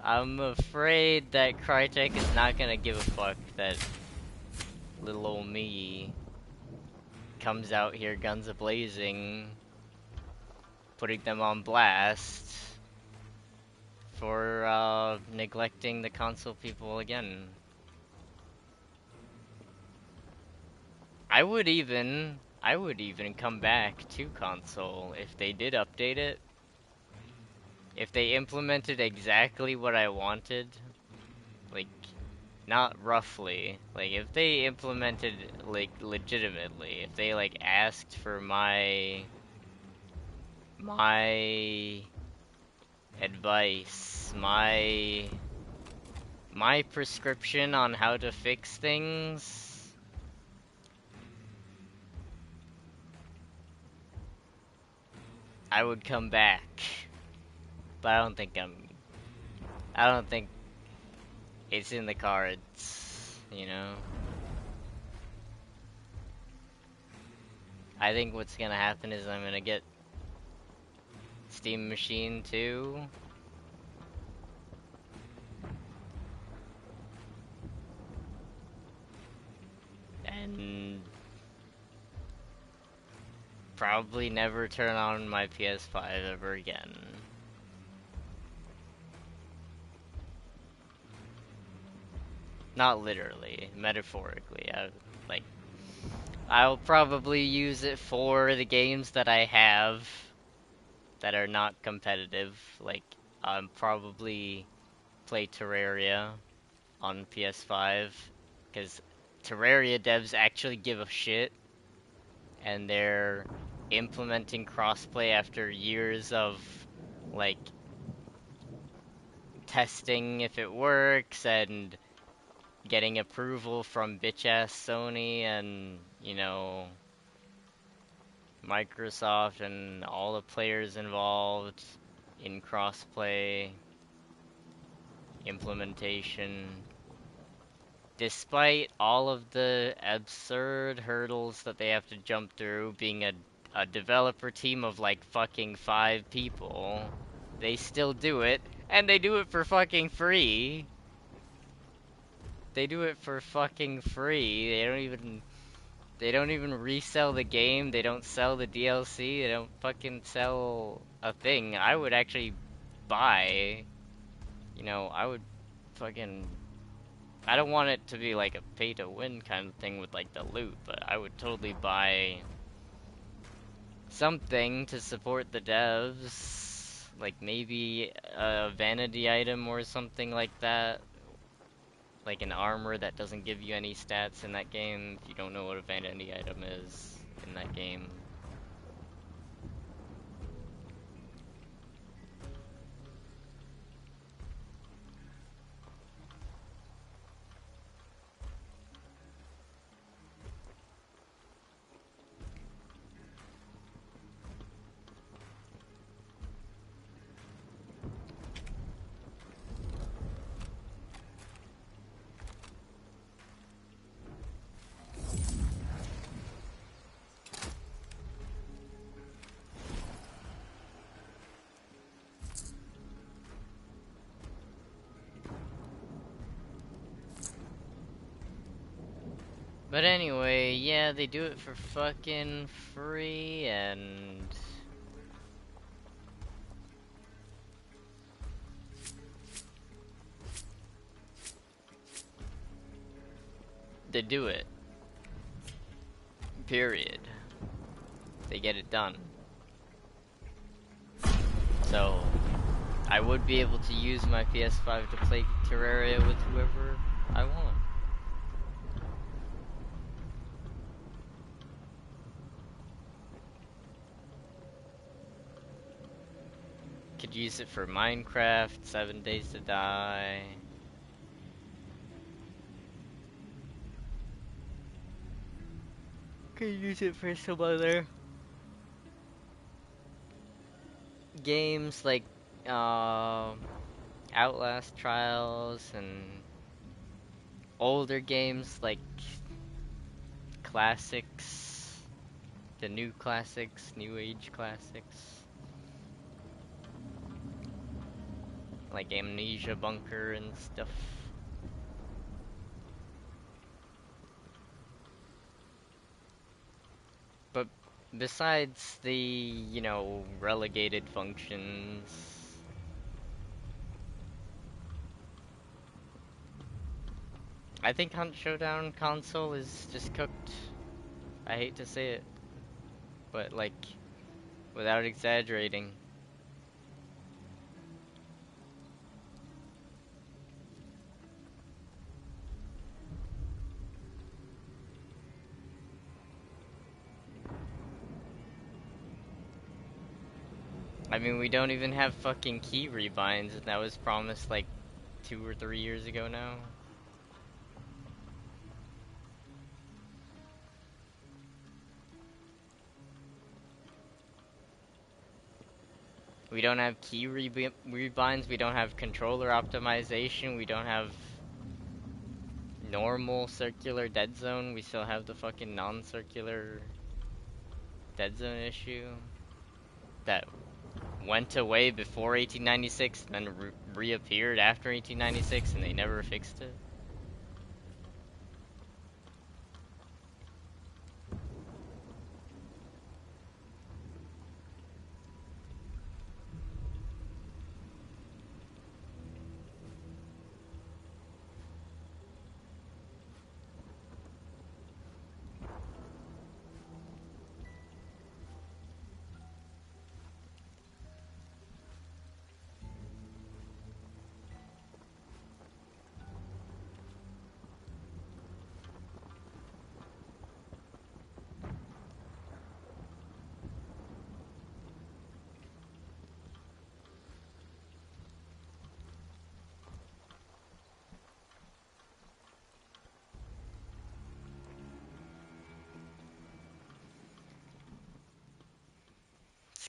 Speaker 1: I'm afraid that Crytek is not gonna give a fuck that little old me comes out here guns a-blazing, putting them on blast for neglecting the console people again. I would even come back to console if they did update it. If they implemented exactly what I wanted, like, not roughly, like, if they implemented, like, legitimately, if they, like, asked for my advice, my prescription on how to fix things, I would come back. But I don't think it's in the cards, you know? I think what's gonna happen is I'm gonna get Steam Machine 2, and probably never turn on my PS5 ever again. Not literally, metaphorically. Like, I'll probably use it for the games that I have that are not competitive. Like, I'll probably play Terraria on PS5, because Terraria devs actually give a shit, and they're implementing crossplay after years of, like, testing if it works and getting approval from bitch-ass Sony and, you know, Microsoft and all the players involved in crossplay implementation. Despite all of the absurd hurdles that they have to jump through, being a developer team of like fucking 5 people, they still do it, and they do it for fucking free. They do it for fucking free. They don't even resell the game. They don't sell the DLC. They don't fucking sell a thing. I would actually buy, you know, I would fucking, I don't want it to be like a pay to win kind of thing with like the loot, but I would totally buy something to support the devs. Like maybe a vanity item or something like that. like an armor that doesn't give you any stats in that game if you don't know what a vanity item is in that game. But anyway, yeah, they do it for fucking free, and they do it. Period. They get it done. So, I would be able to use my PS5 to play Terraria with whoever I want. Could use it for Minecraft, 7 Days to Die. Could use it for some other games like uh, Outlast Trials and older games like classics, the new classics, new age classics, like Amnesia Bunker and stuff. But besides the, relegated functions, I think Hunt Showdown console is just cooked. I hate to say it, but like, without exaggerating. I mean, we don't even have fucking key rebinds, and that was promised like 2 or 3 years ago now. We don't have key rebinds, we don't have controller optimization, we don't have normal circular dead zone, we still have the fucking non-circular dead zone issue that went away before 1896 and then reappeared after 1896 and they never fixed it.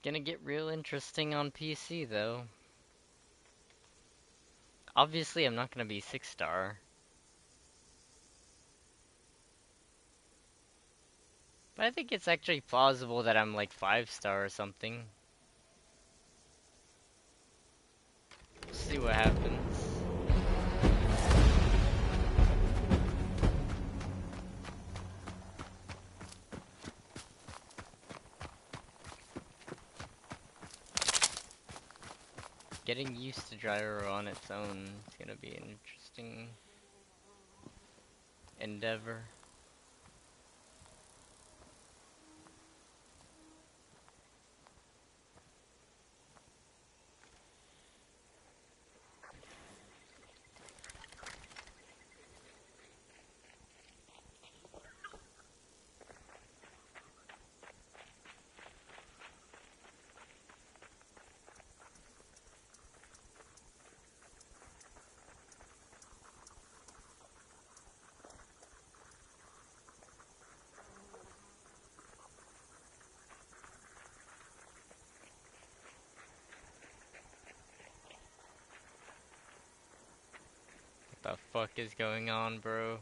Speaker 1: It's gonna get real interesting on PC though. Obviously I'm not gonna be 6-star. But I think it's actually plausible that I'm like 5-star or something. We'll see what happens. Getting used to Gyro on its own is gonna be an interesting endeavor. The fuck is going on, bro?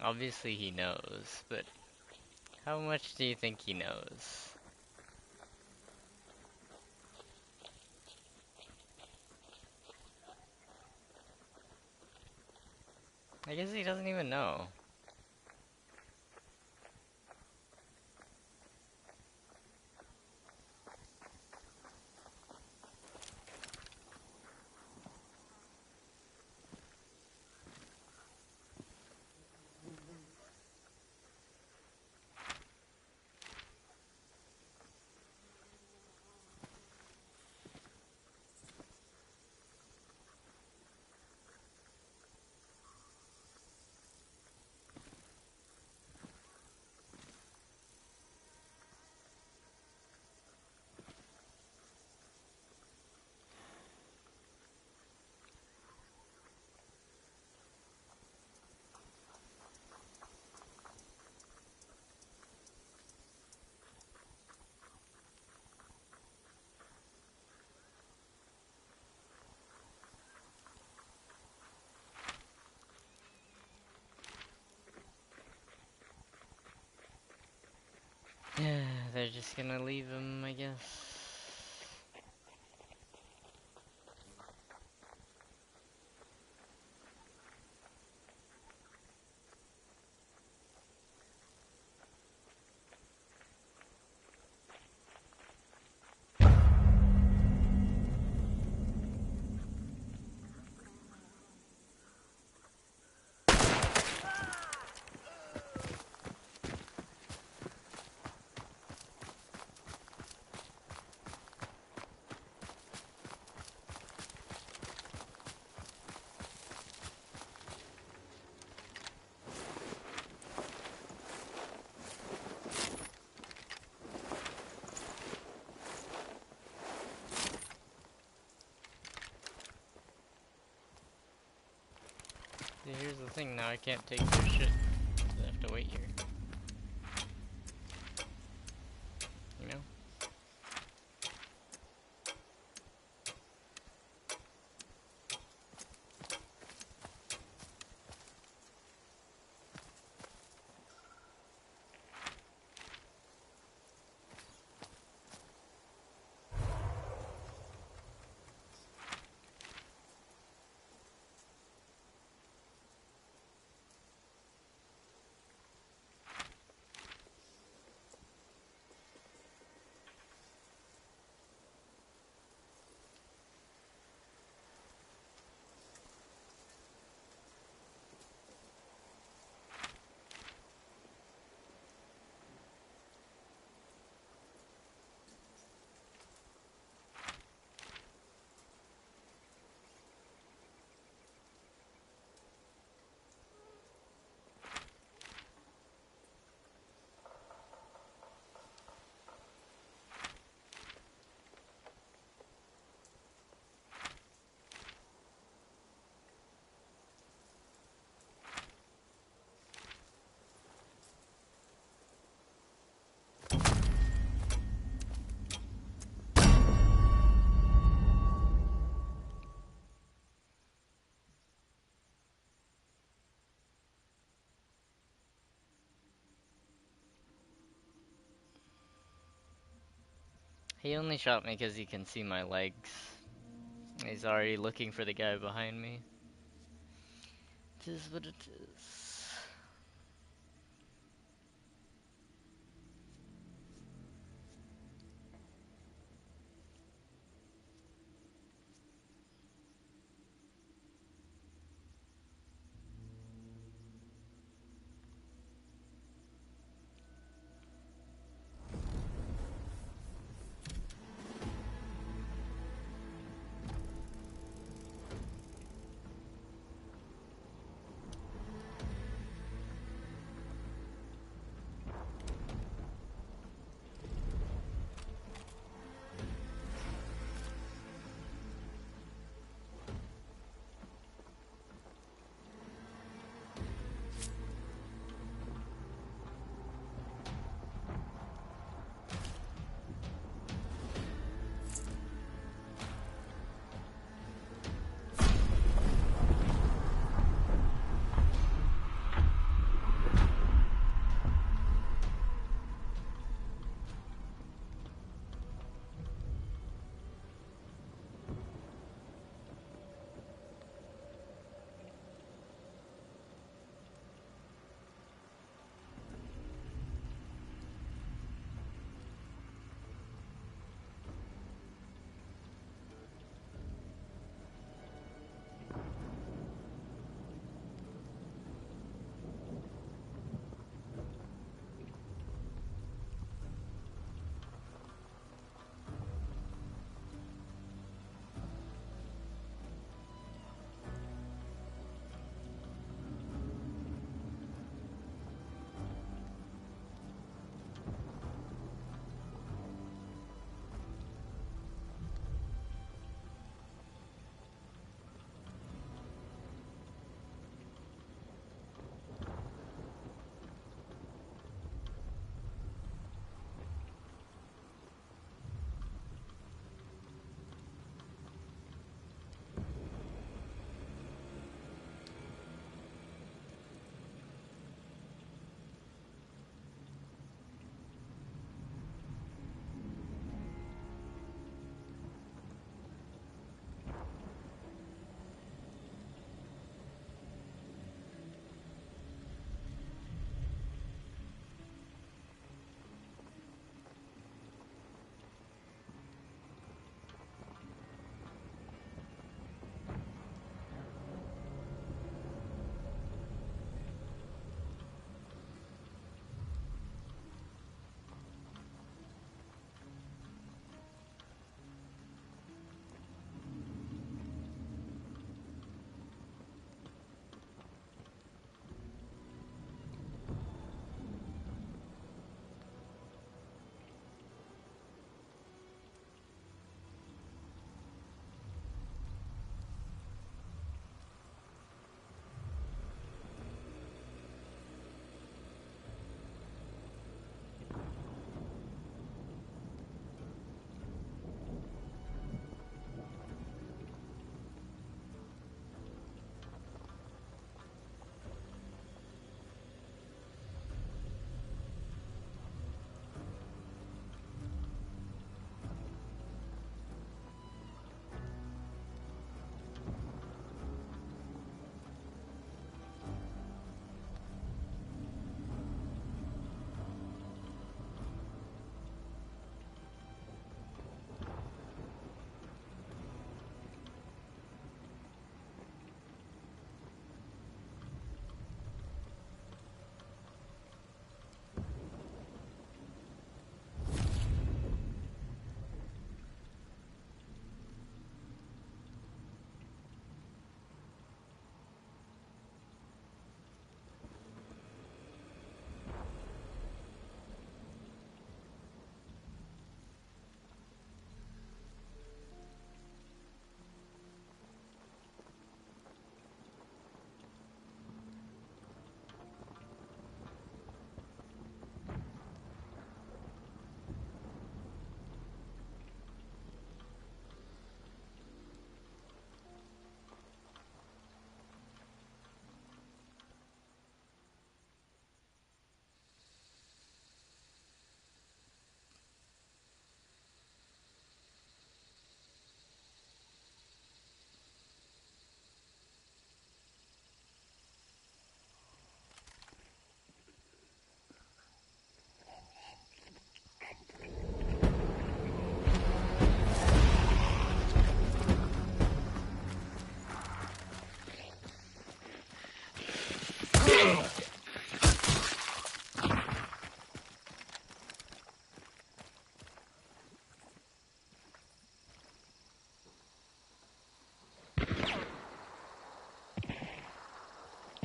Speaker 1: Obviously he knows, but how much do you think he knows? I guess he doesn't even know. Yeah, they're just gonna leave him, I guess. See, here's the thing, now I can't take their shit. I have to wait here. You know? He only shot me because he can see my legs. He's already looking for the guy behind me. It is what it is.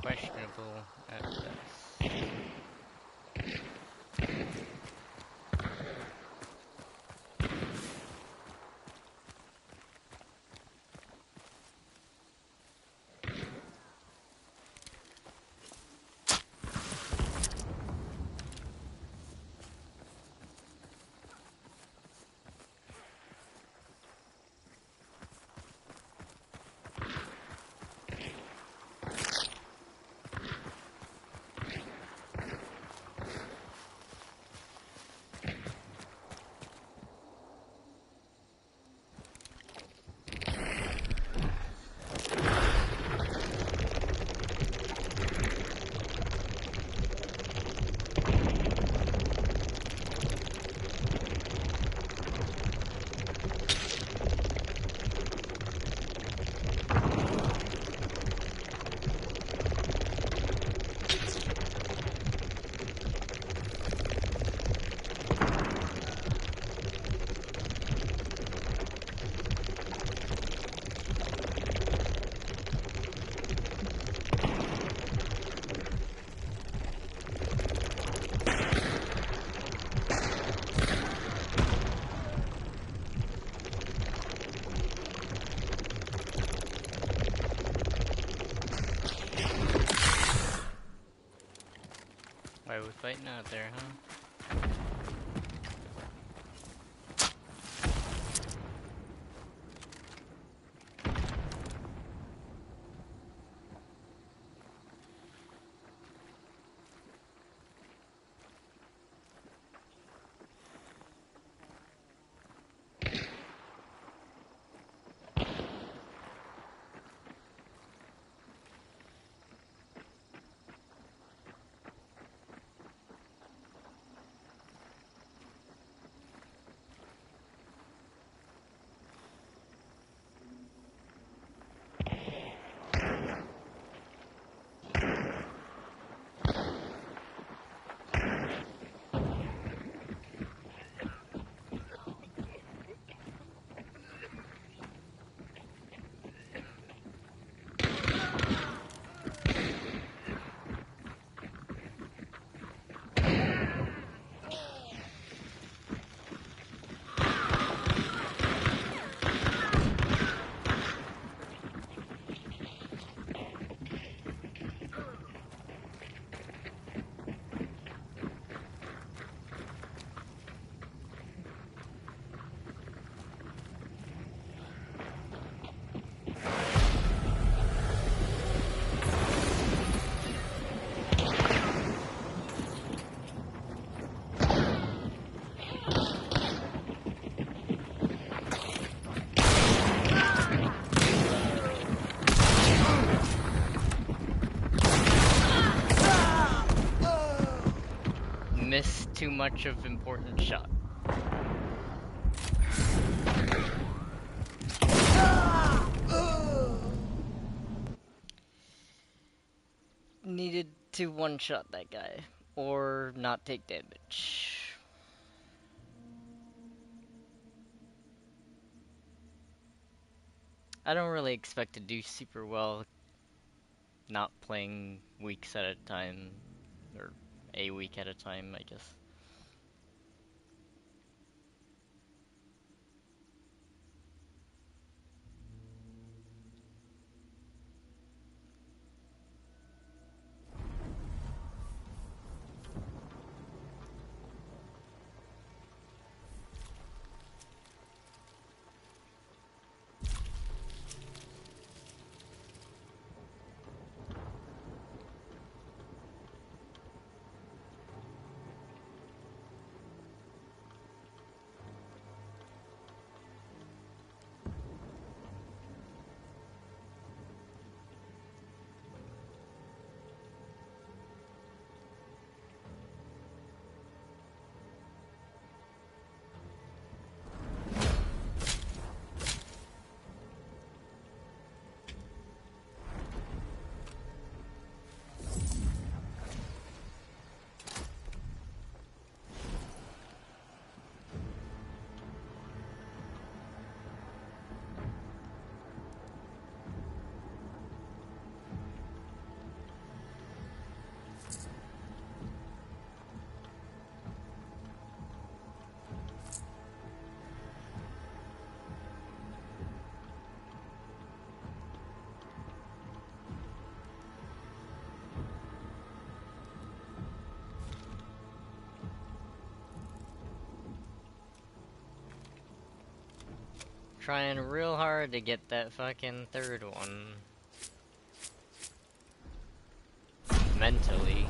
Speaker 1: questionable at best. Why are we fighting out there, huh? Missed too much of important shot. Needed to one-shot that guy, or not take damage. I don't really expect to do super well not playing weeks at a time, or a week at a time, I guess. trying real hard to get that fucking third one. Mentally.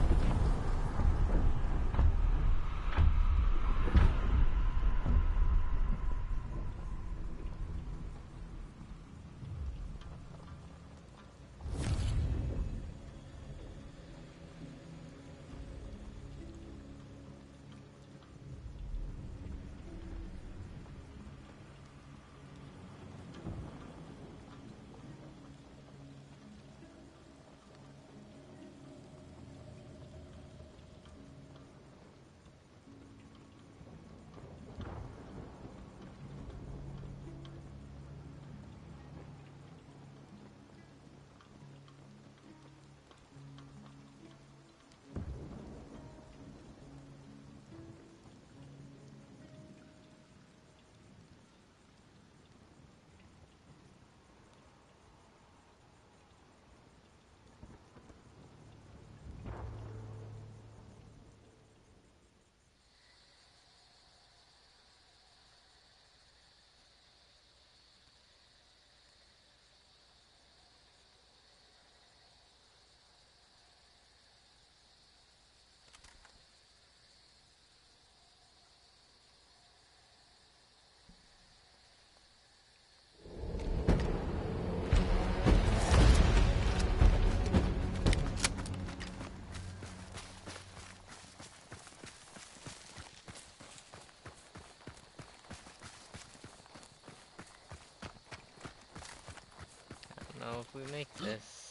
Speaker 1: I don't know if we make this.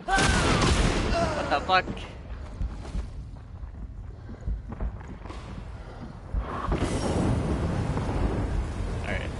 Speaker 1: What the fuck? Alright.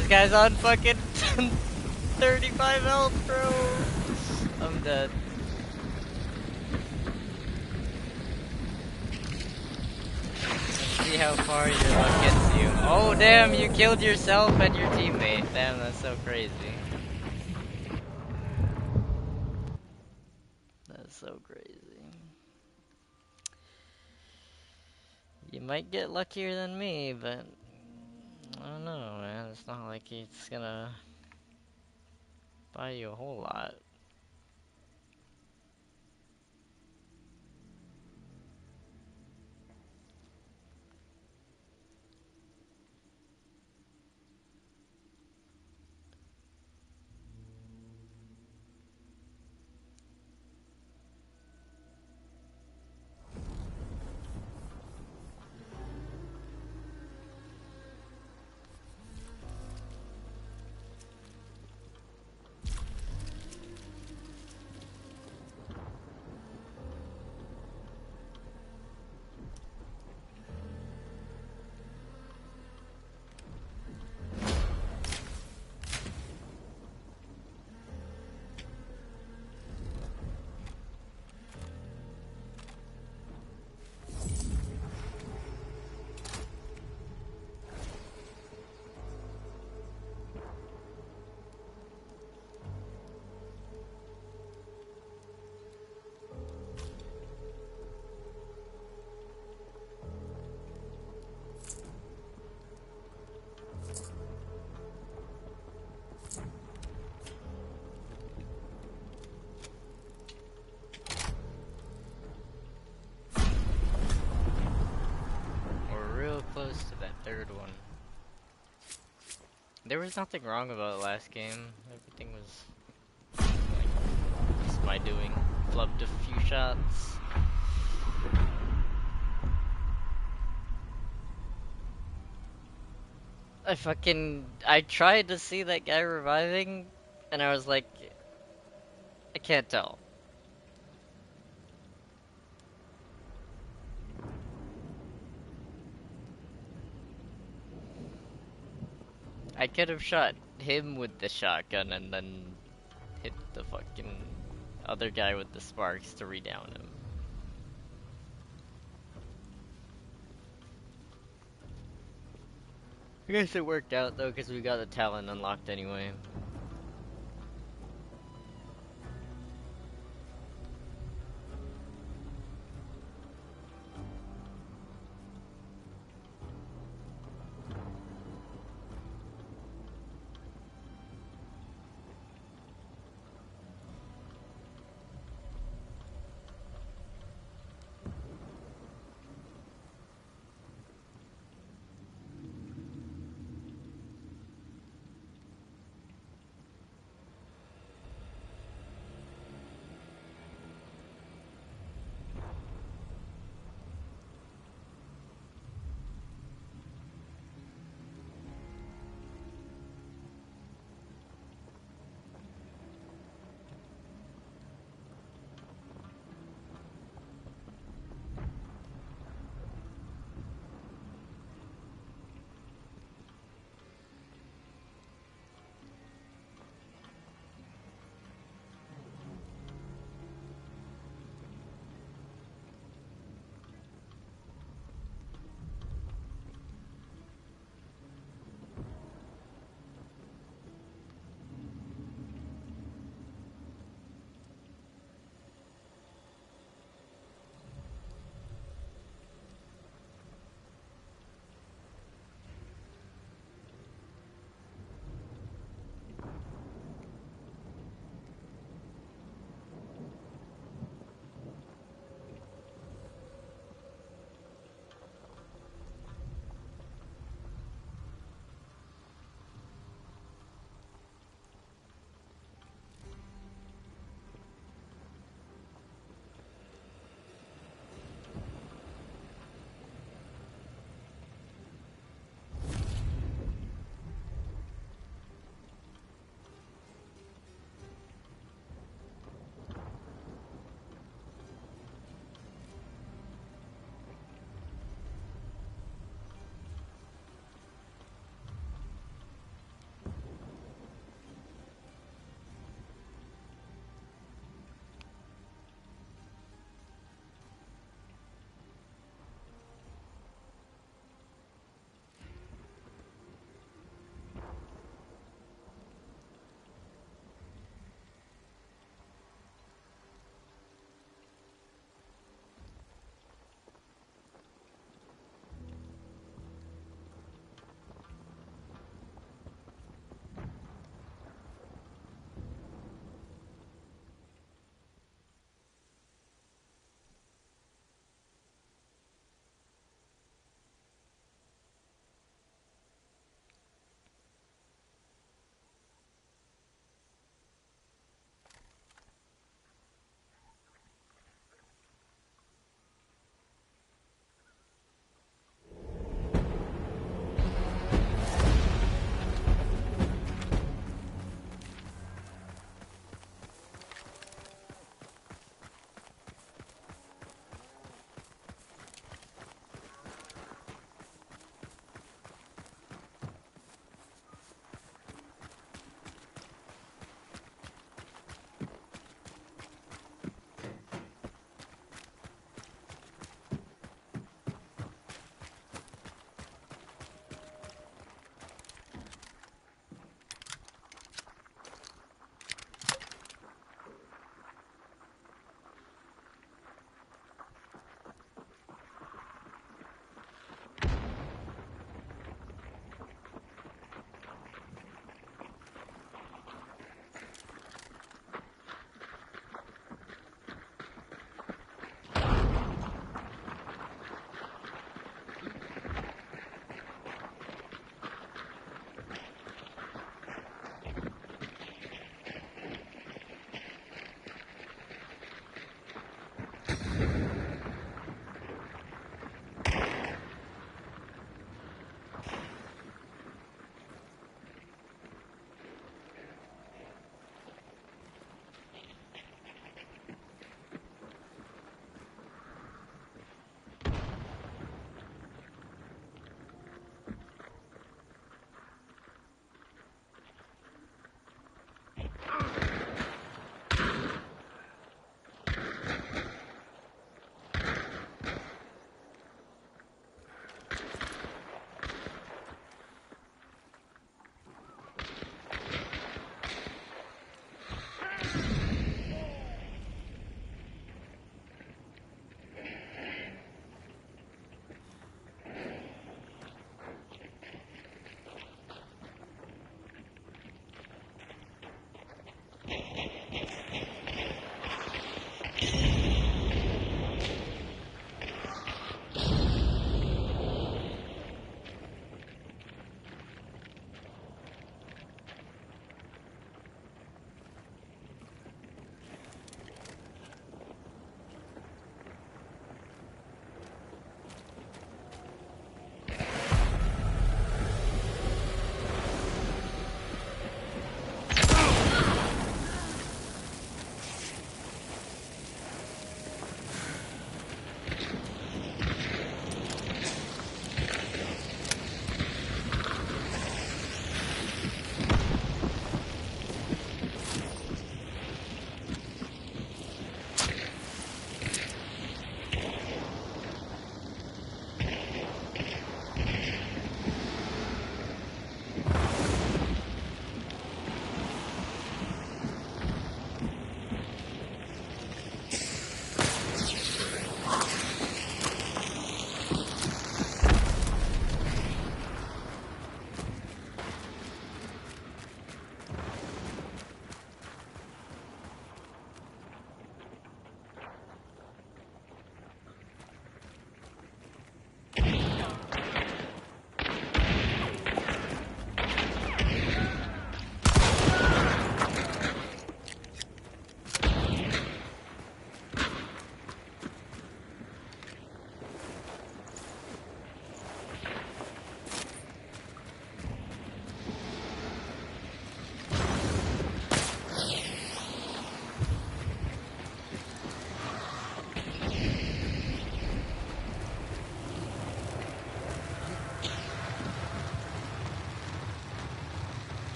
Speaker 1: this guy's on fucking 35 health, bro. I'm dead. Let's see how far your luck gets you. Oh damn, you killed yourself and your teammate. Damn, that's so crazy. That's so crazy. You might get luckier than me, but I don't know, man. It's not like it's gonna buy you a whole lot. We're real close to that third one. There was nothing wrong about the last game. Everything was like just my doing. Flubbed a few shots. I tried to see that guy reviving, and I was like, I can't tell. I could have shot him with the shotgun and then hit the fucking other guy with the sparks to redown him. I guess it worked out though, because we got the talent unlocked anyway.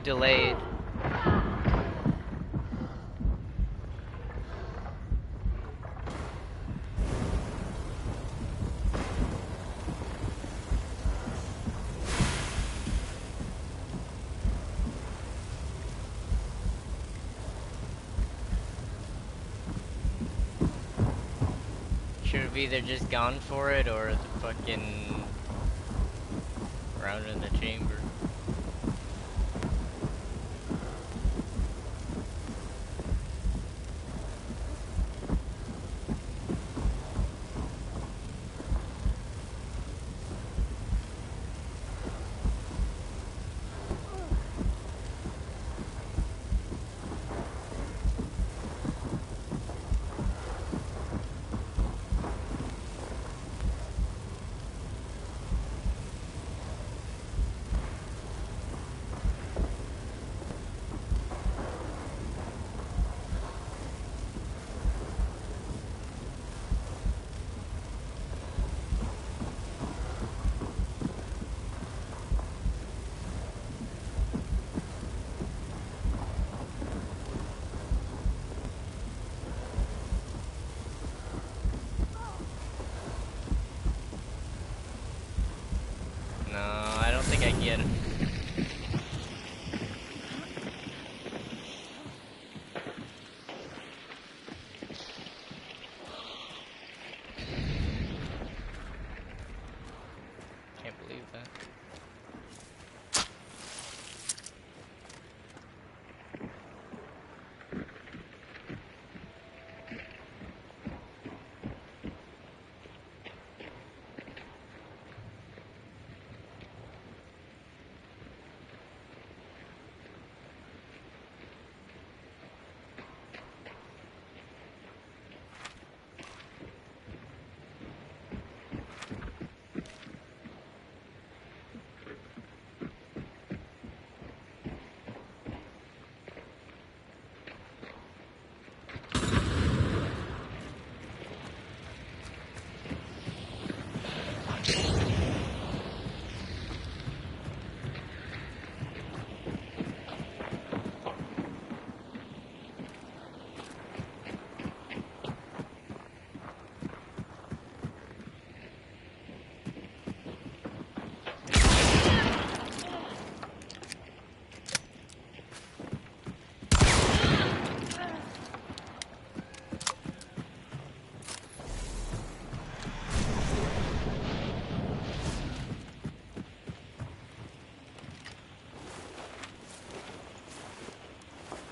Speaker 1: delayed. Should have either just gone for it or the fucking round in the chamber. No, I don't think I get it. Can't believe that.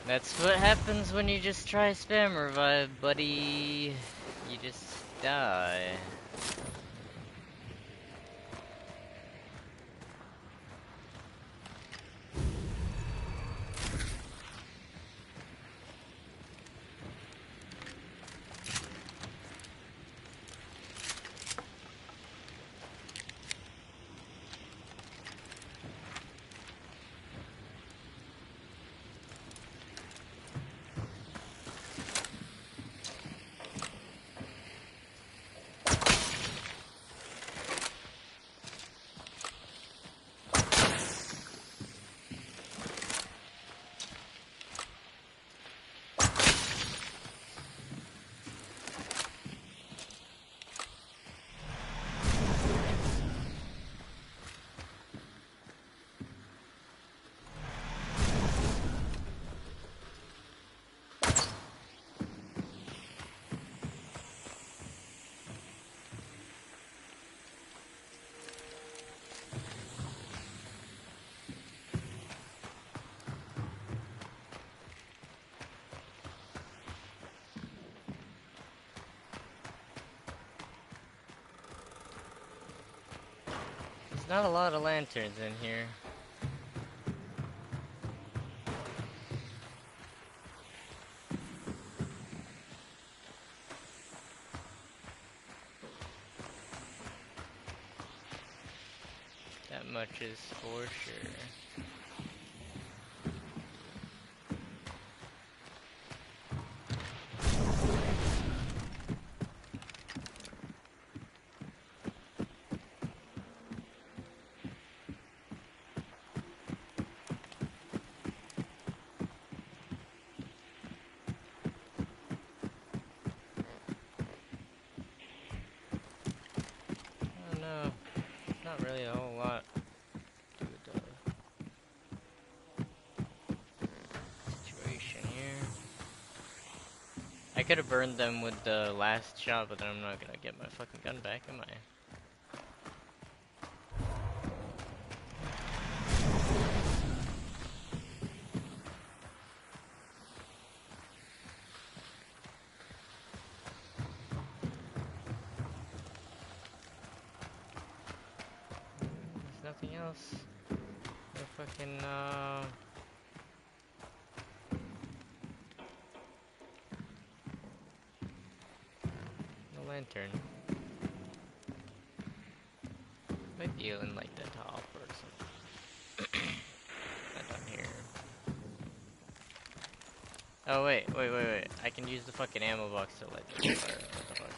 Speaker 1: That's what happens when you just try spam revive, buddy. You just die. There's not a lot of lanterns in here. That much is for sure. really a whole lot to the situation here. I could have burned them with the last shot, but then I'm not gonna get my fucking gun back, am I? There's nothing else. No fucking, no lantern. Might be in like the top or something. Not down here. Oh wait. I can use the fucking ammo box to light the fire. What the fuck?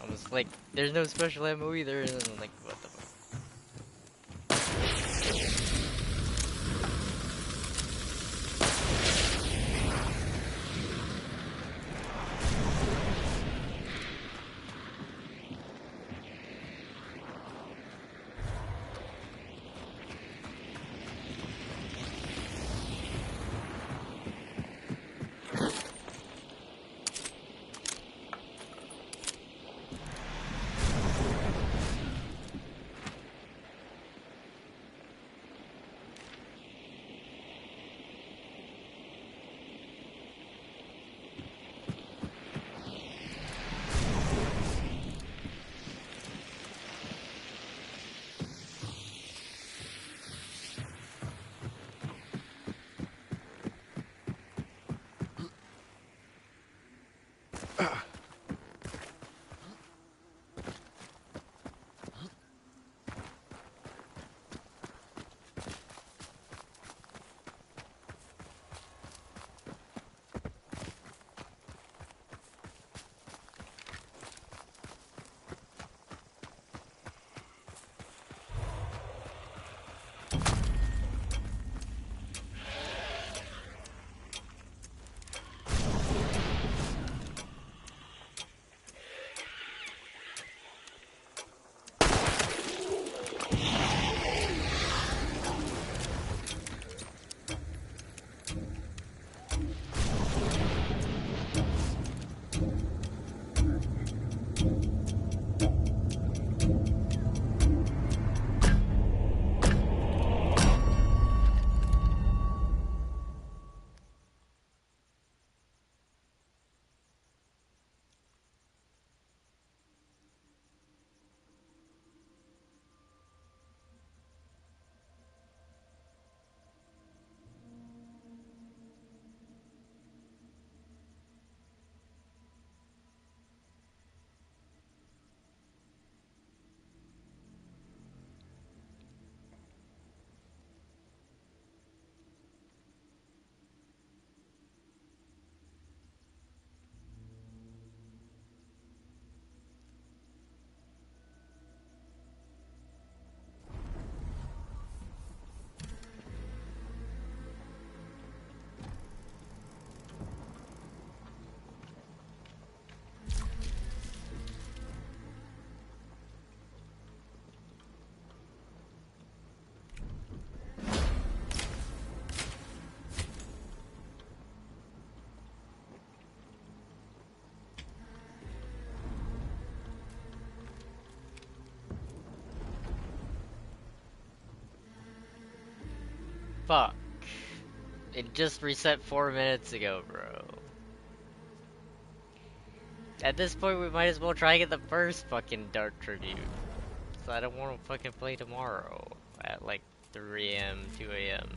Speaker 1: I was like, there's no special ammo either, and then I'm like, what the fuck? Fuck. It just reset 4 minutes ago, bro. At this point, we might as well try and get the first fucking Dark Tribute. So I don't want to fucking play tomorrow at like 3 a.m., 2 a.m.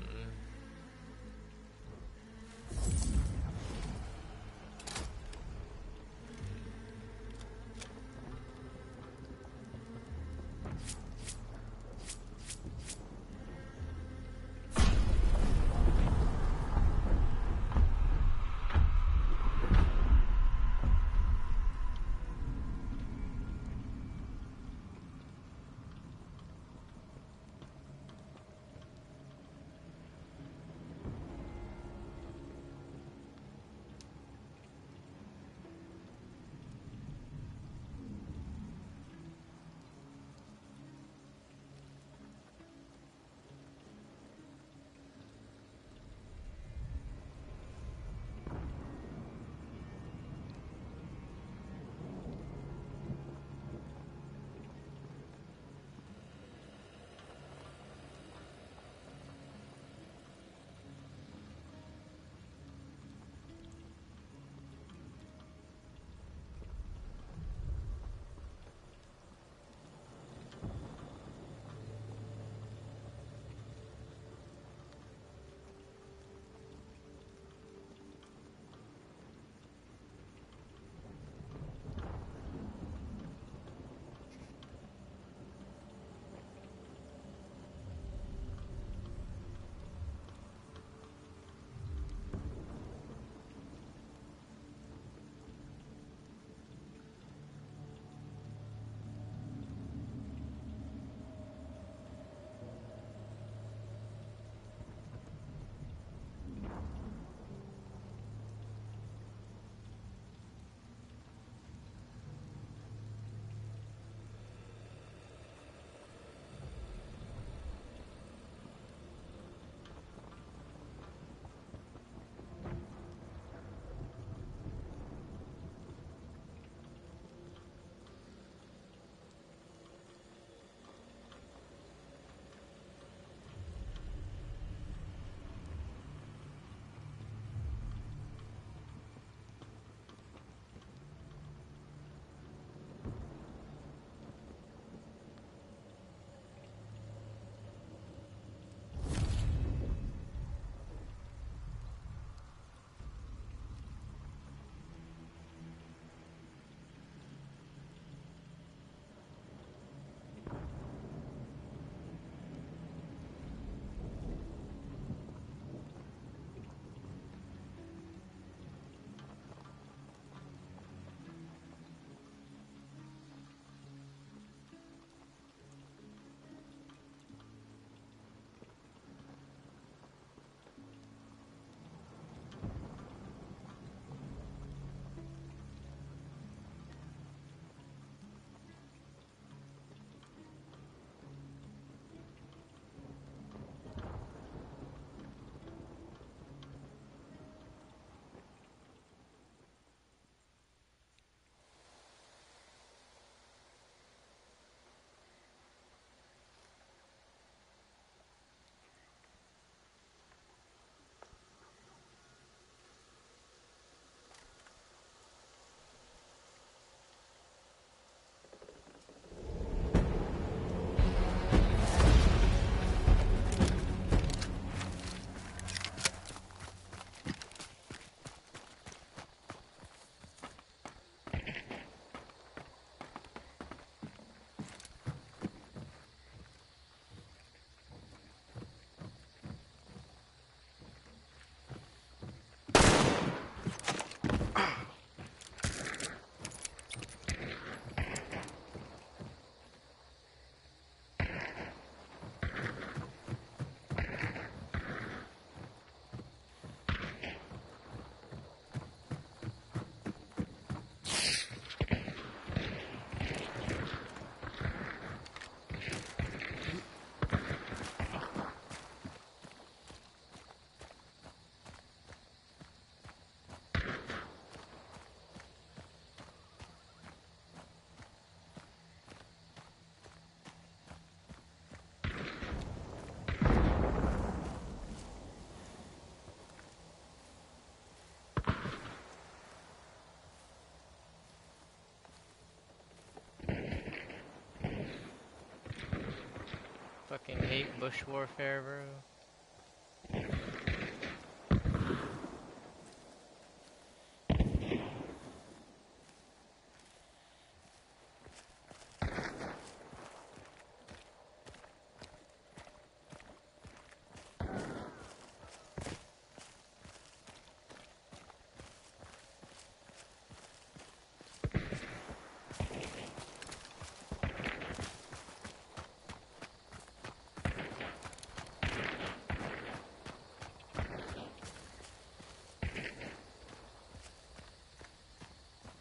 Speaker 1: fucking hate bush warfare, bro.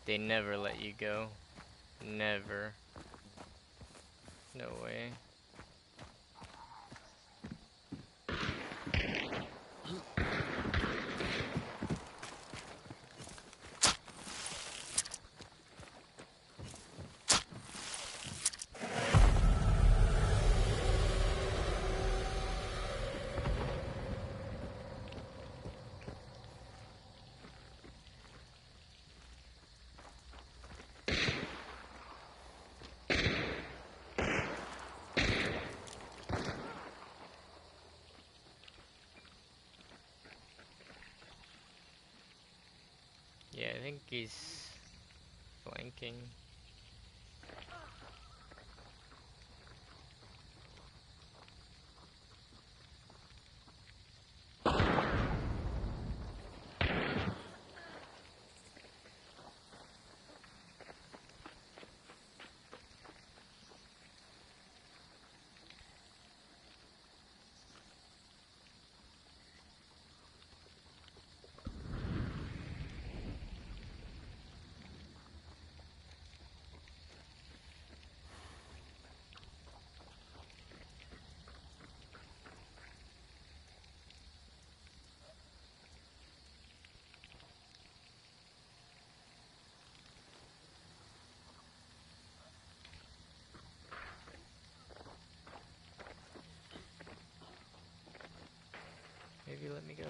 Speaker 1: They never let you go. Never. No way. Yeah, I think he's flanking. Maybe let me go.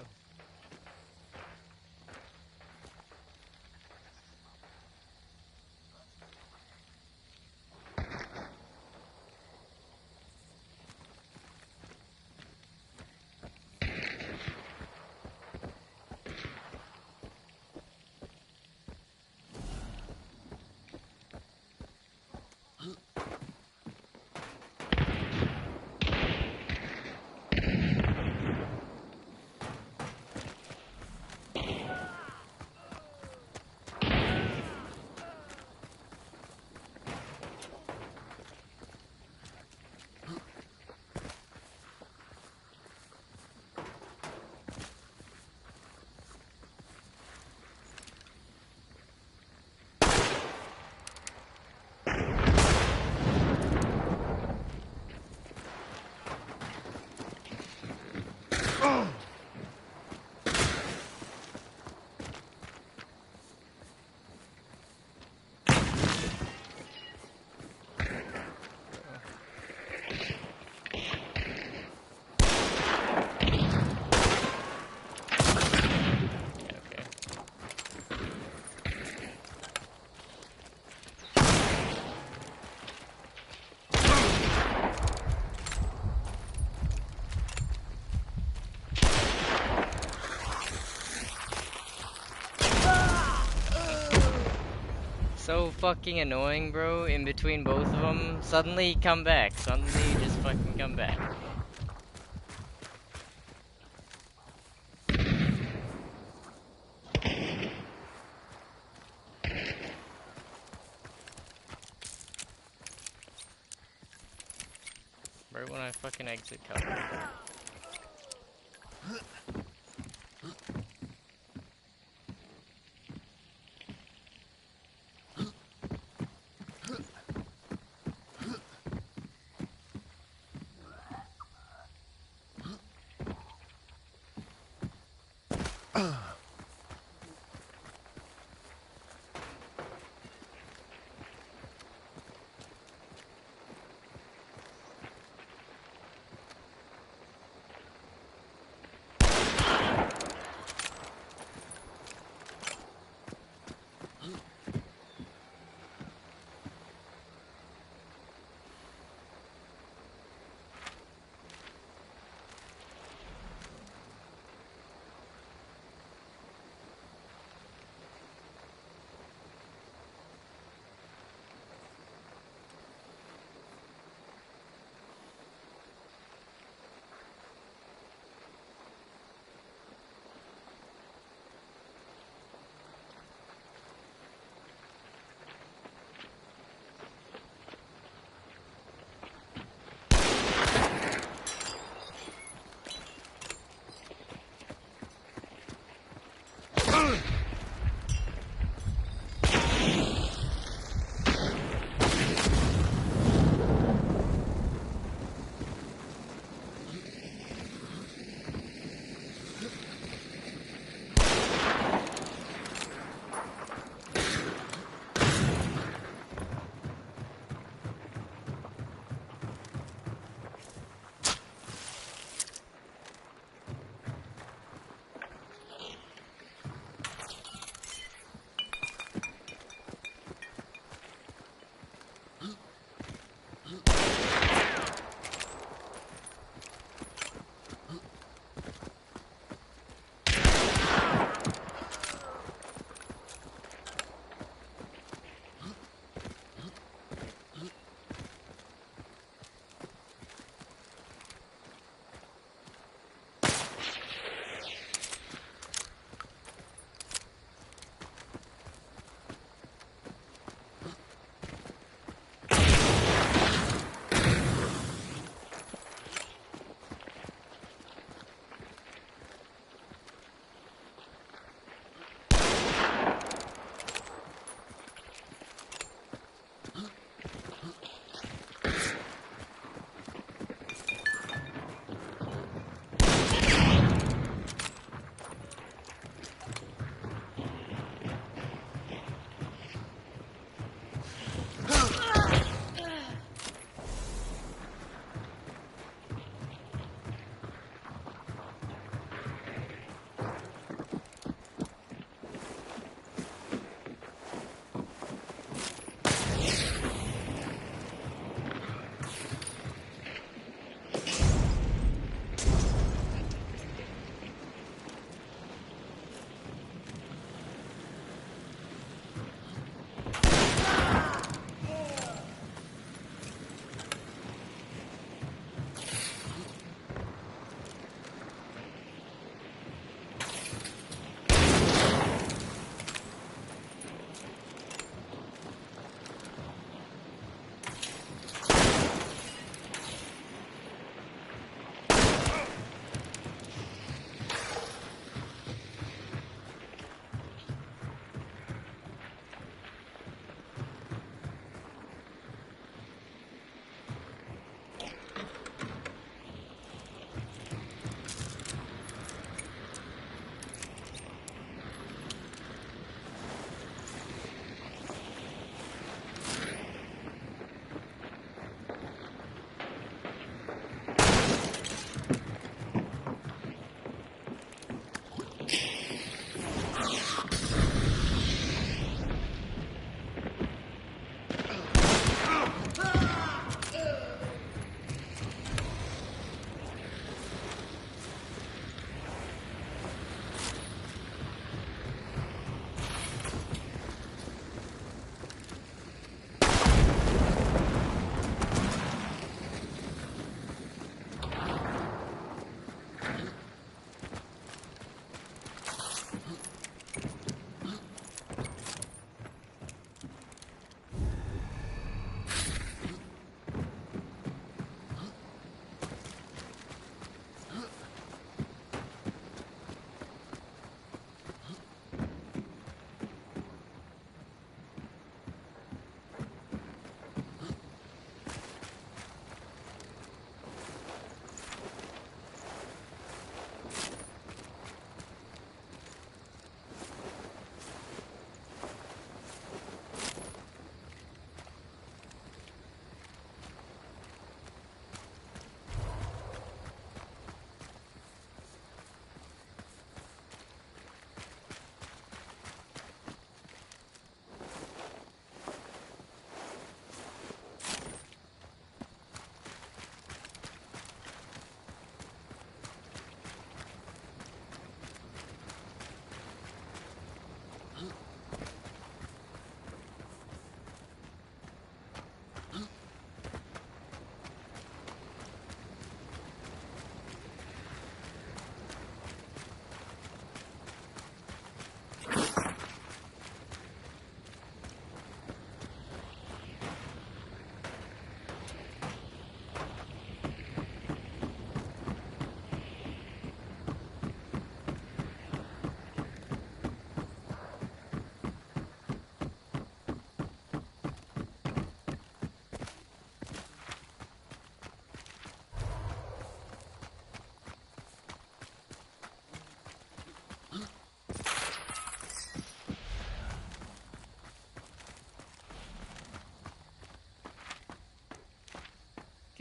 Speaker 1: So fucking annoying, bro. In between both of them, suddenly come back. Suddenly just fucking come back. Right when I fucking exit cover.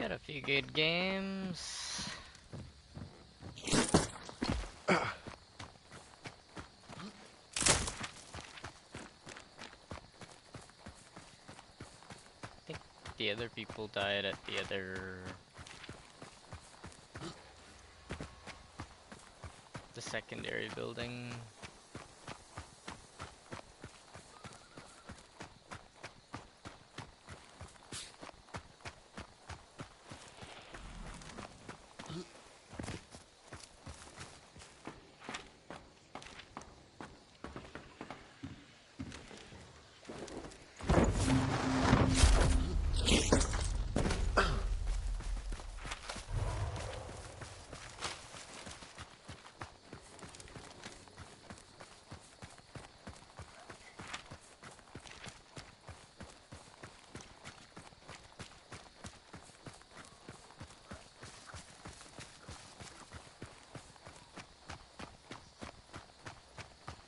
Speaker 1: Got a few good games. the other people died at the other... the secondary building.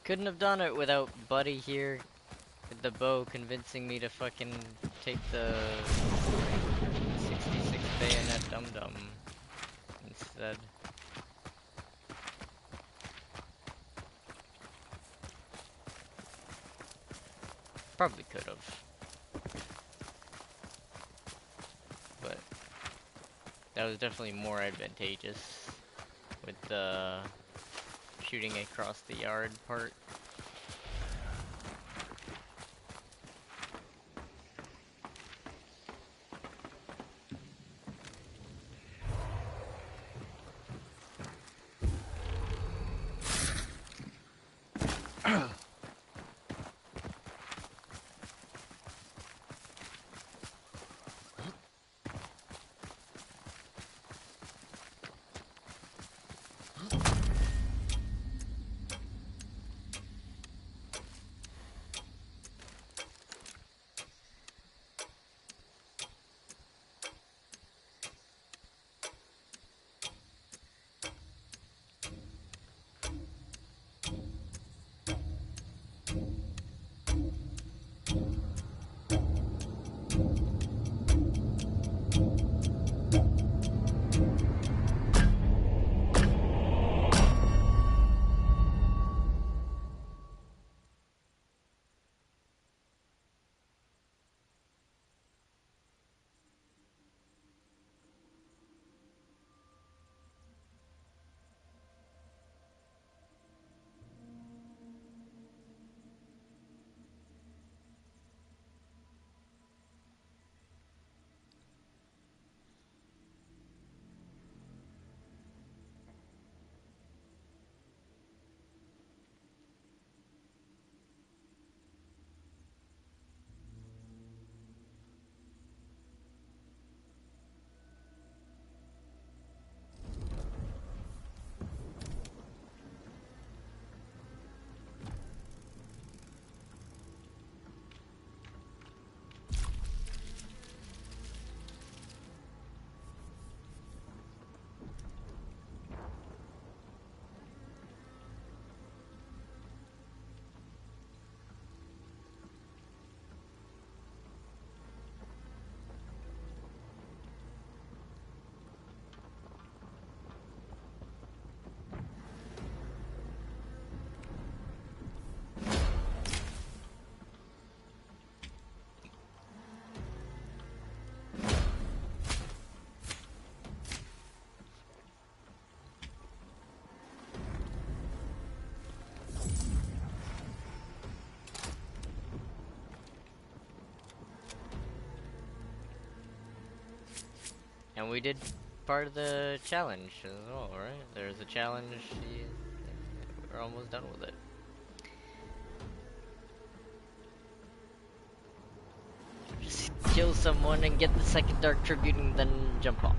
Speaker 1: Couldn't have done it without Buddy here with the bow convincing me to fucking take the 66 bayonet dum-dum instead. Probably could have. But that was definitely more advantageous with the shooting across the yard part. And we did part of the challenge as well, right? There's a challenge, we're almost done with it. Just kill someone and get the second Dark Tribute and then jump off.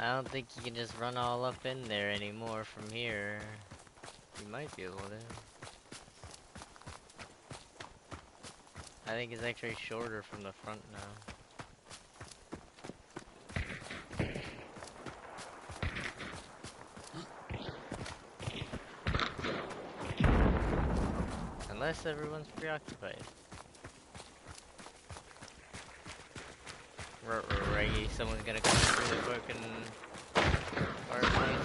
Speaker 1: I don't think you can just run all up in there anymore from here. You might be able to. I think it's actually shorter from the front now. Unless everyone's preoccupied. Reggie, someone's gonna come through the fucking fireplace.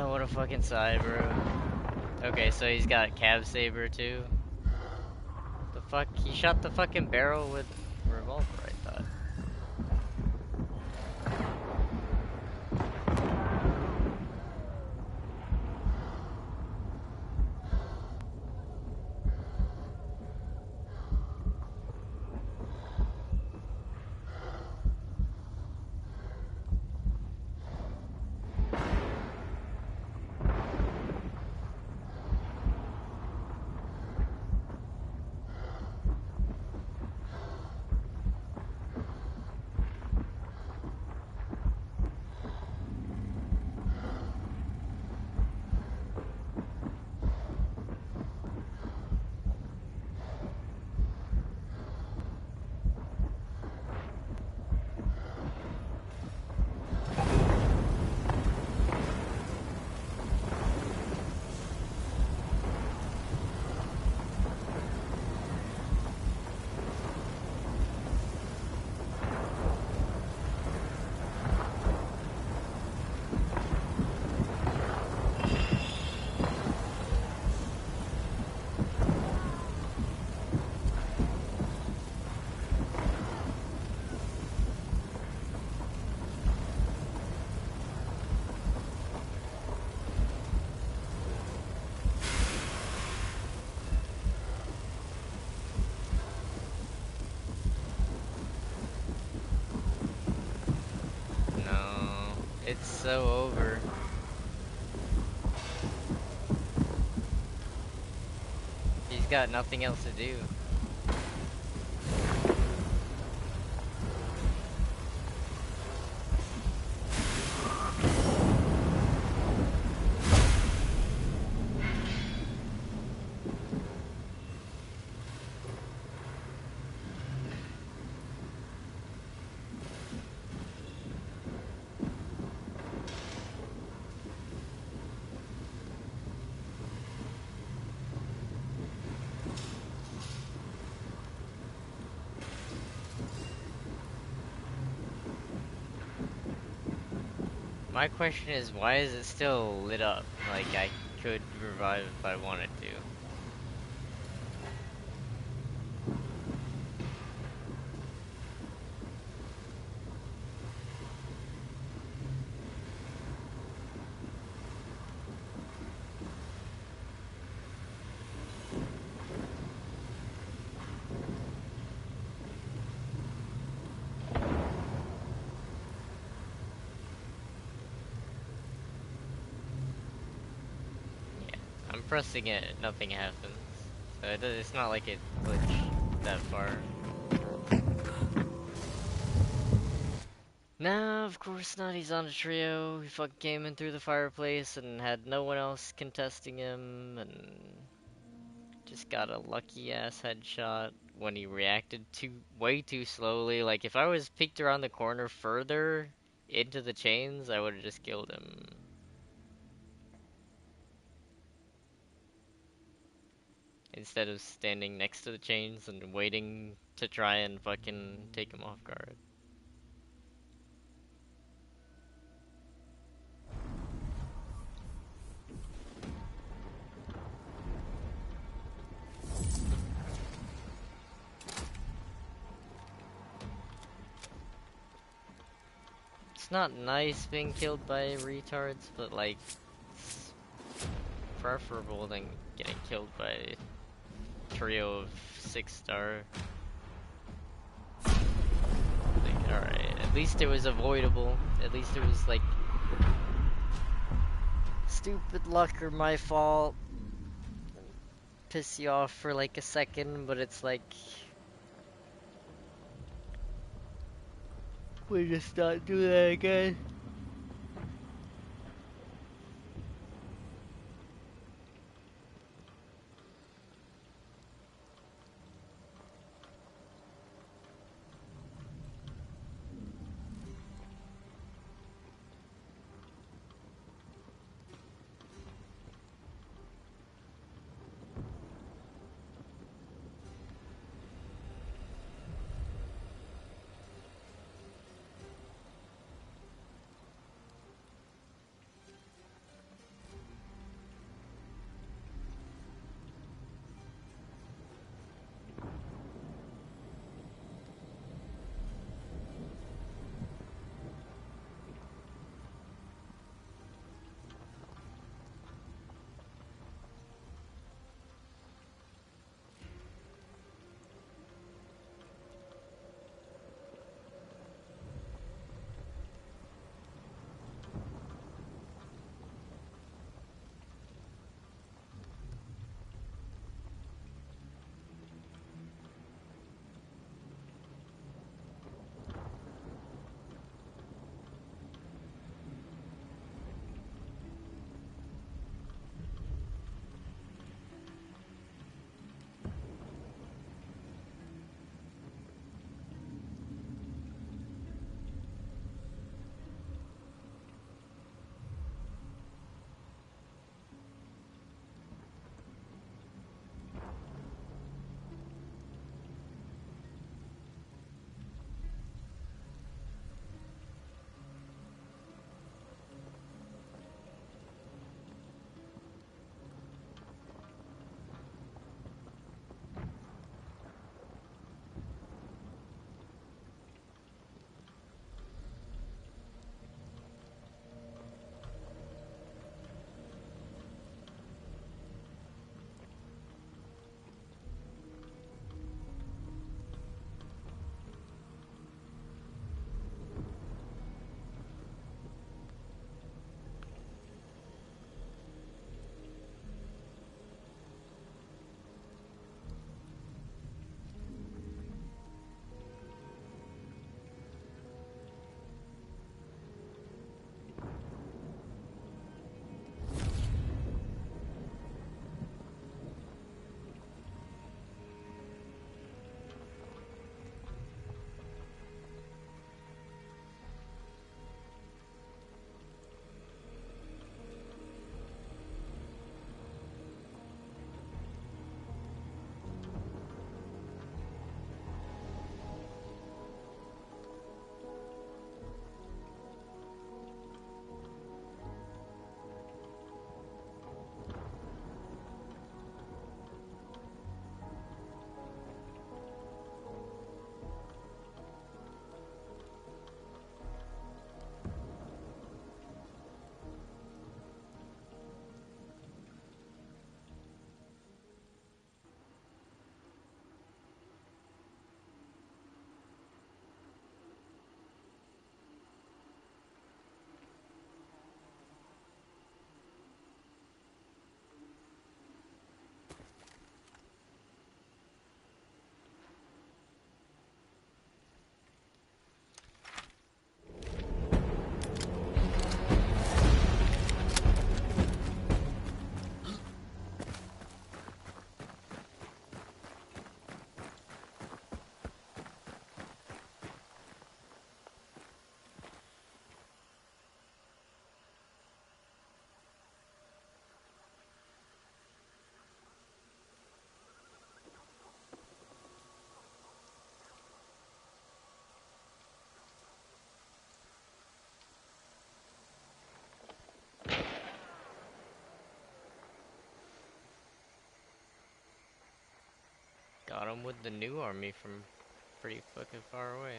Speaker 1: What a fucking sigh, bro. Okay, so he's got Cab Saber too. The fuck? He shot the fucking barrel with revolver, I thought. It's so over. He's got nothing else to do. My question is, why is it still lit up? Like, I could revive if I wanted to. I'm pressing it, nothing happens. So it's not like it glitched that far. No, of course not. He's on a trio. He fucking came in through the fireplace and had no one else contesting him, and just got a lucky ass headshot when he reacted way too slowly. Like, if I was peeked around the corner further into the chains, I would have just killed him. Instead of standing next to the chains and waiting to try and fucking take him off guard. It's not nice being killed by retards, but like, it's preferable than getting killed by a trio of 6-star. At least it was avoidable. At least it was like stupid luck or my fault. Piss you off for like a second, but it's like we just not do that again. Got him with the new army from pretty fucking far away.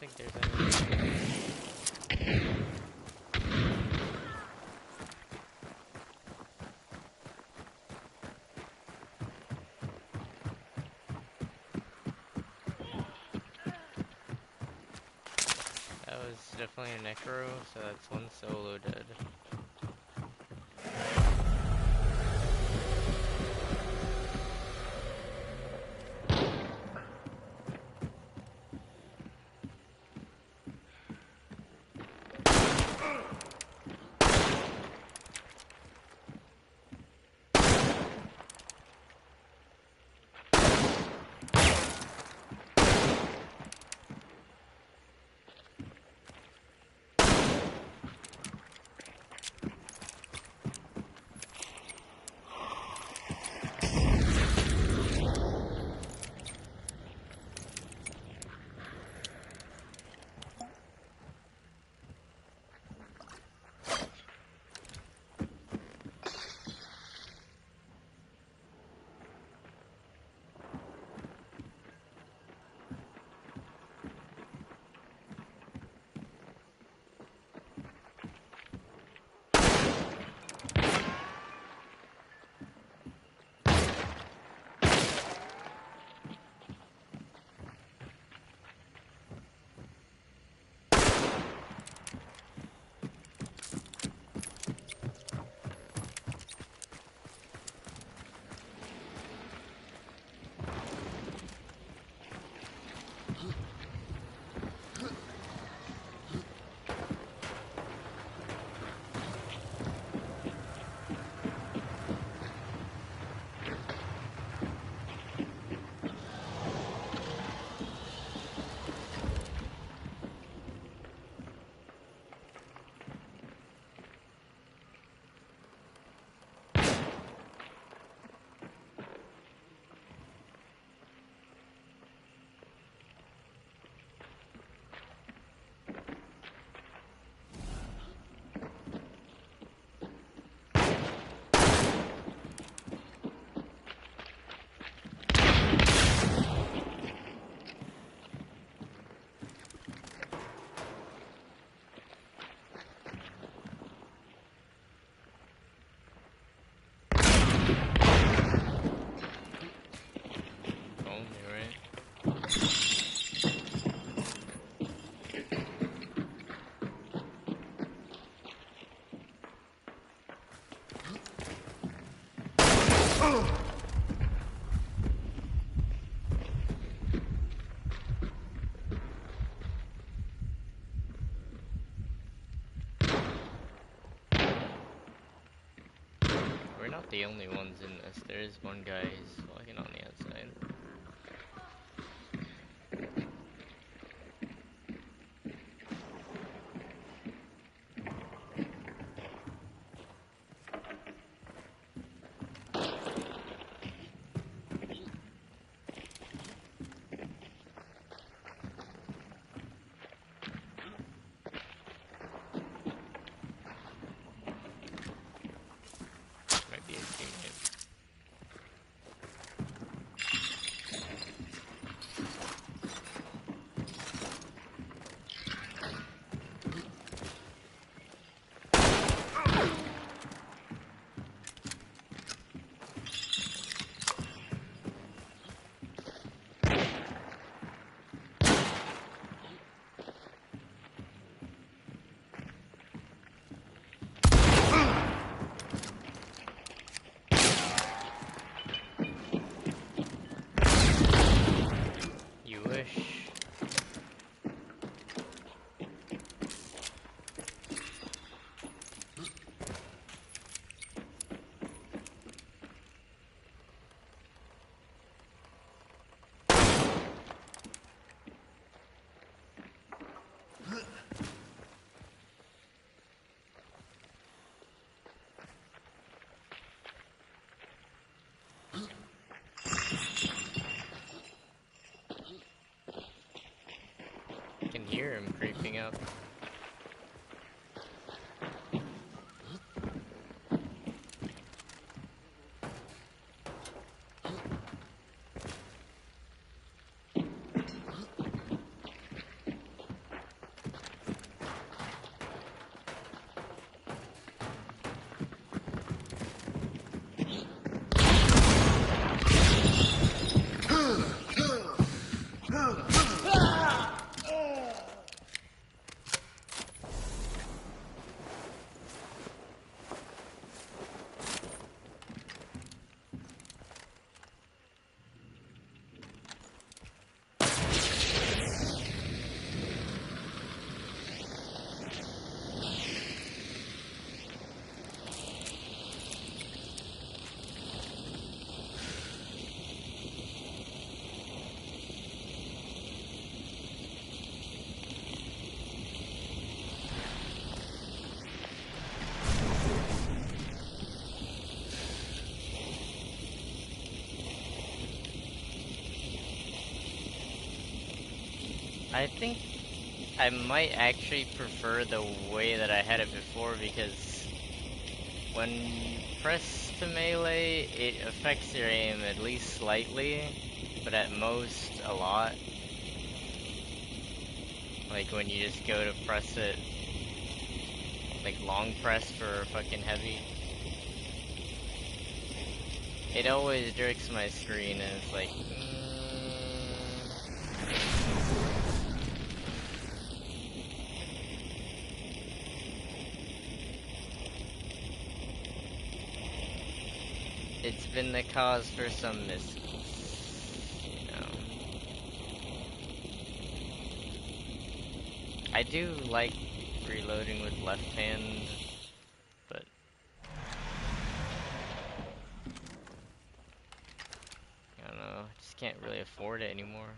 Speaker 1: think there's anything. That was definitely a necro, so that's one solo dead. We're not the only ones in this. There is one guy who's walking on the outside. Might be a teammate. You wish. I can hear him creeping up. I think I might actually prefer the way that I had it before because when you press to melee, it affects your aim at least slightly, but at most a lot. Like when you just go to press it, like long press for fucking heavy. It always jerks my screen and it's like, it's been the cause for some misses, you know. I do like reloading with left hand, but I don't know, I just can't really afford it anymore.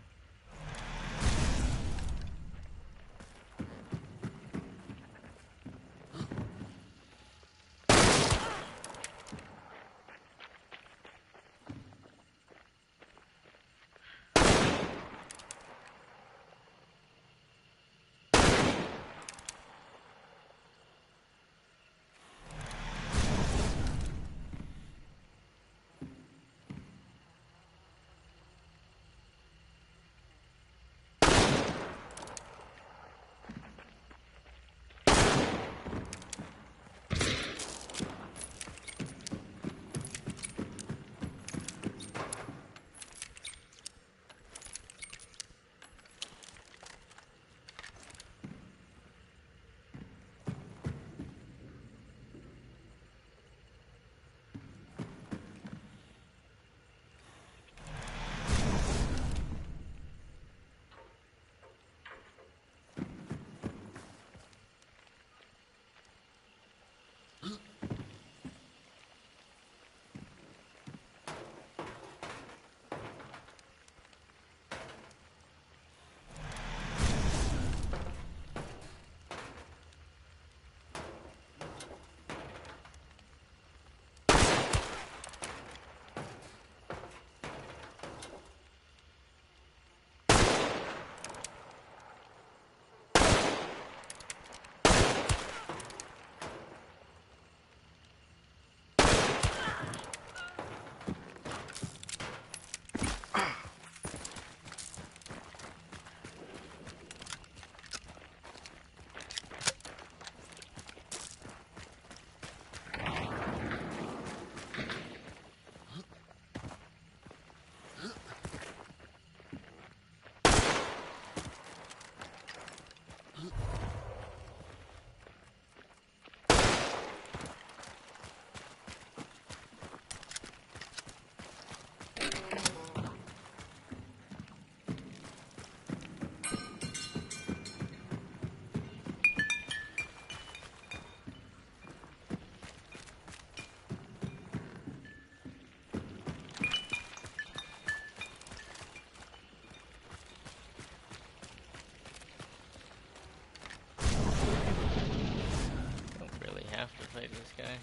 Speaker 1: Have to fight this guy.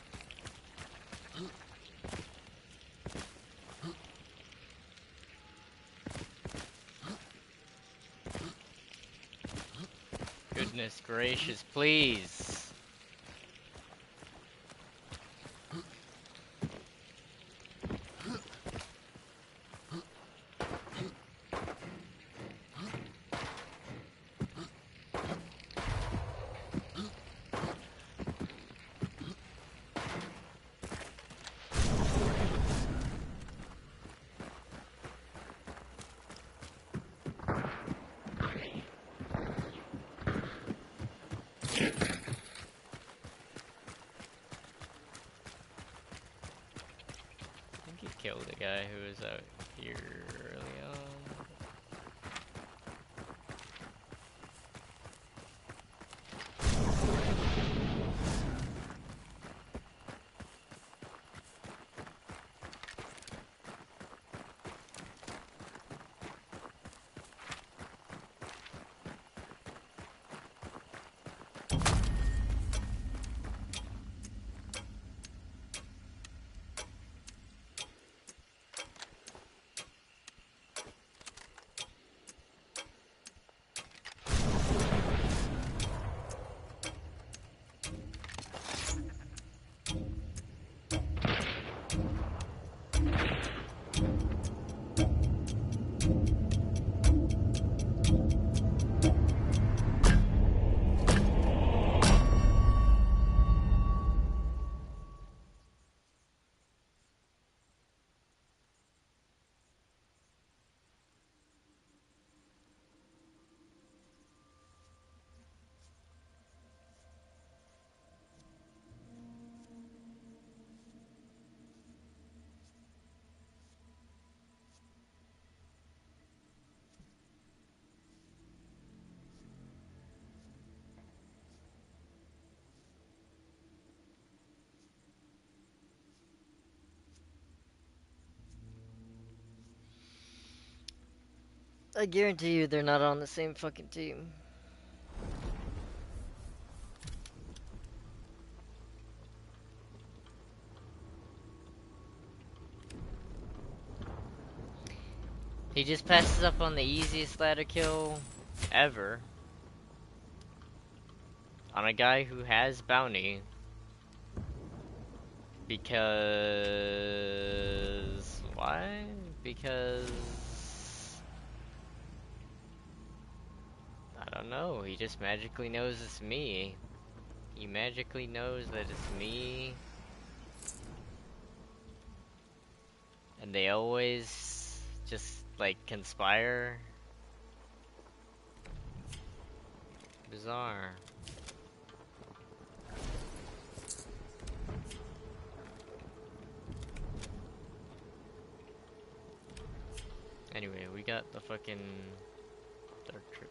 Speaker 1: Goodness gracious, please. Kill the guy who was out here early on. I guarantee you they're not on the same fucking team. He just passes up on the easiest ladder kill ever on a guy who has bounty because why? Because I don't know, he just magically knows it's me. He magically knows that it's me. And they always just like conspire. Bizarre. Anyway, we got the fucking dark trip.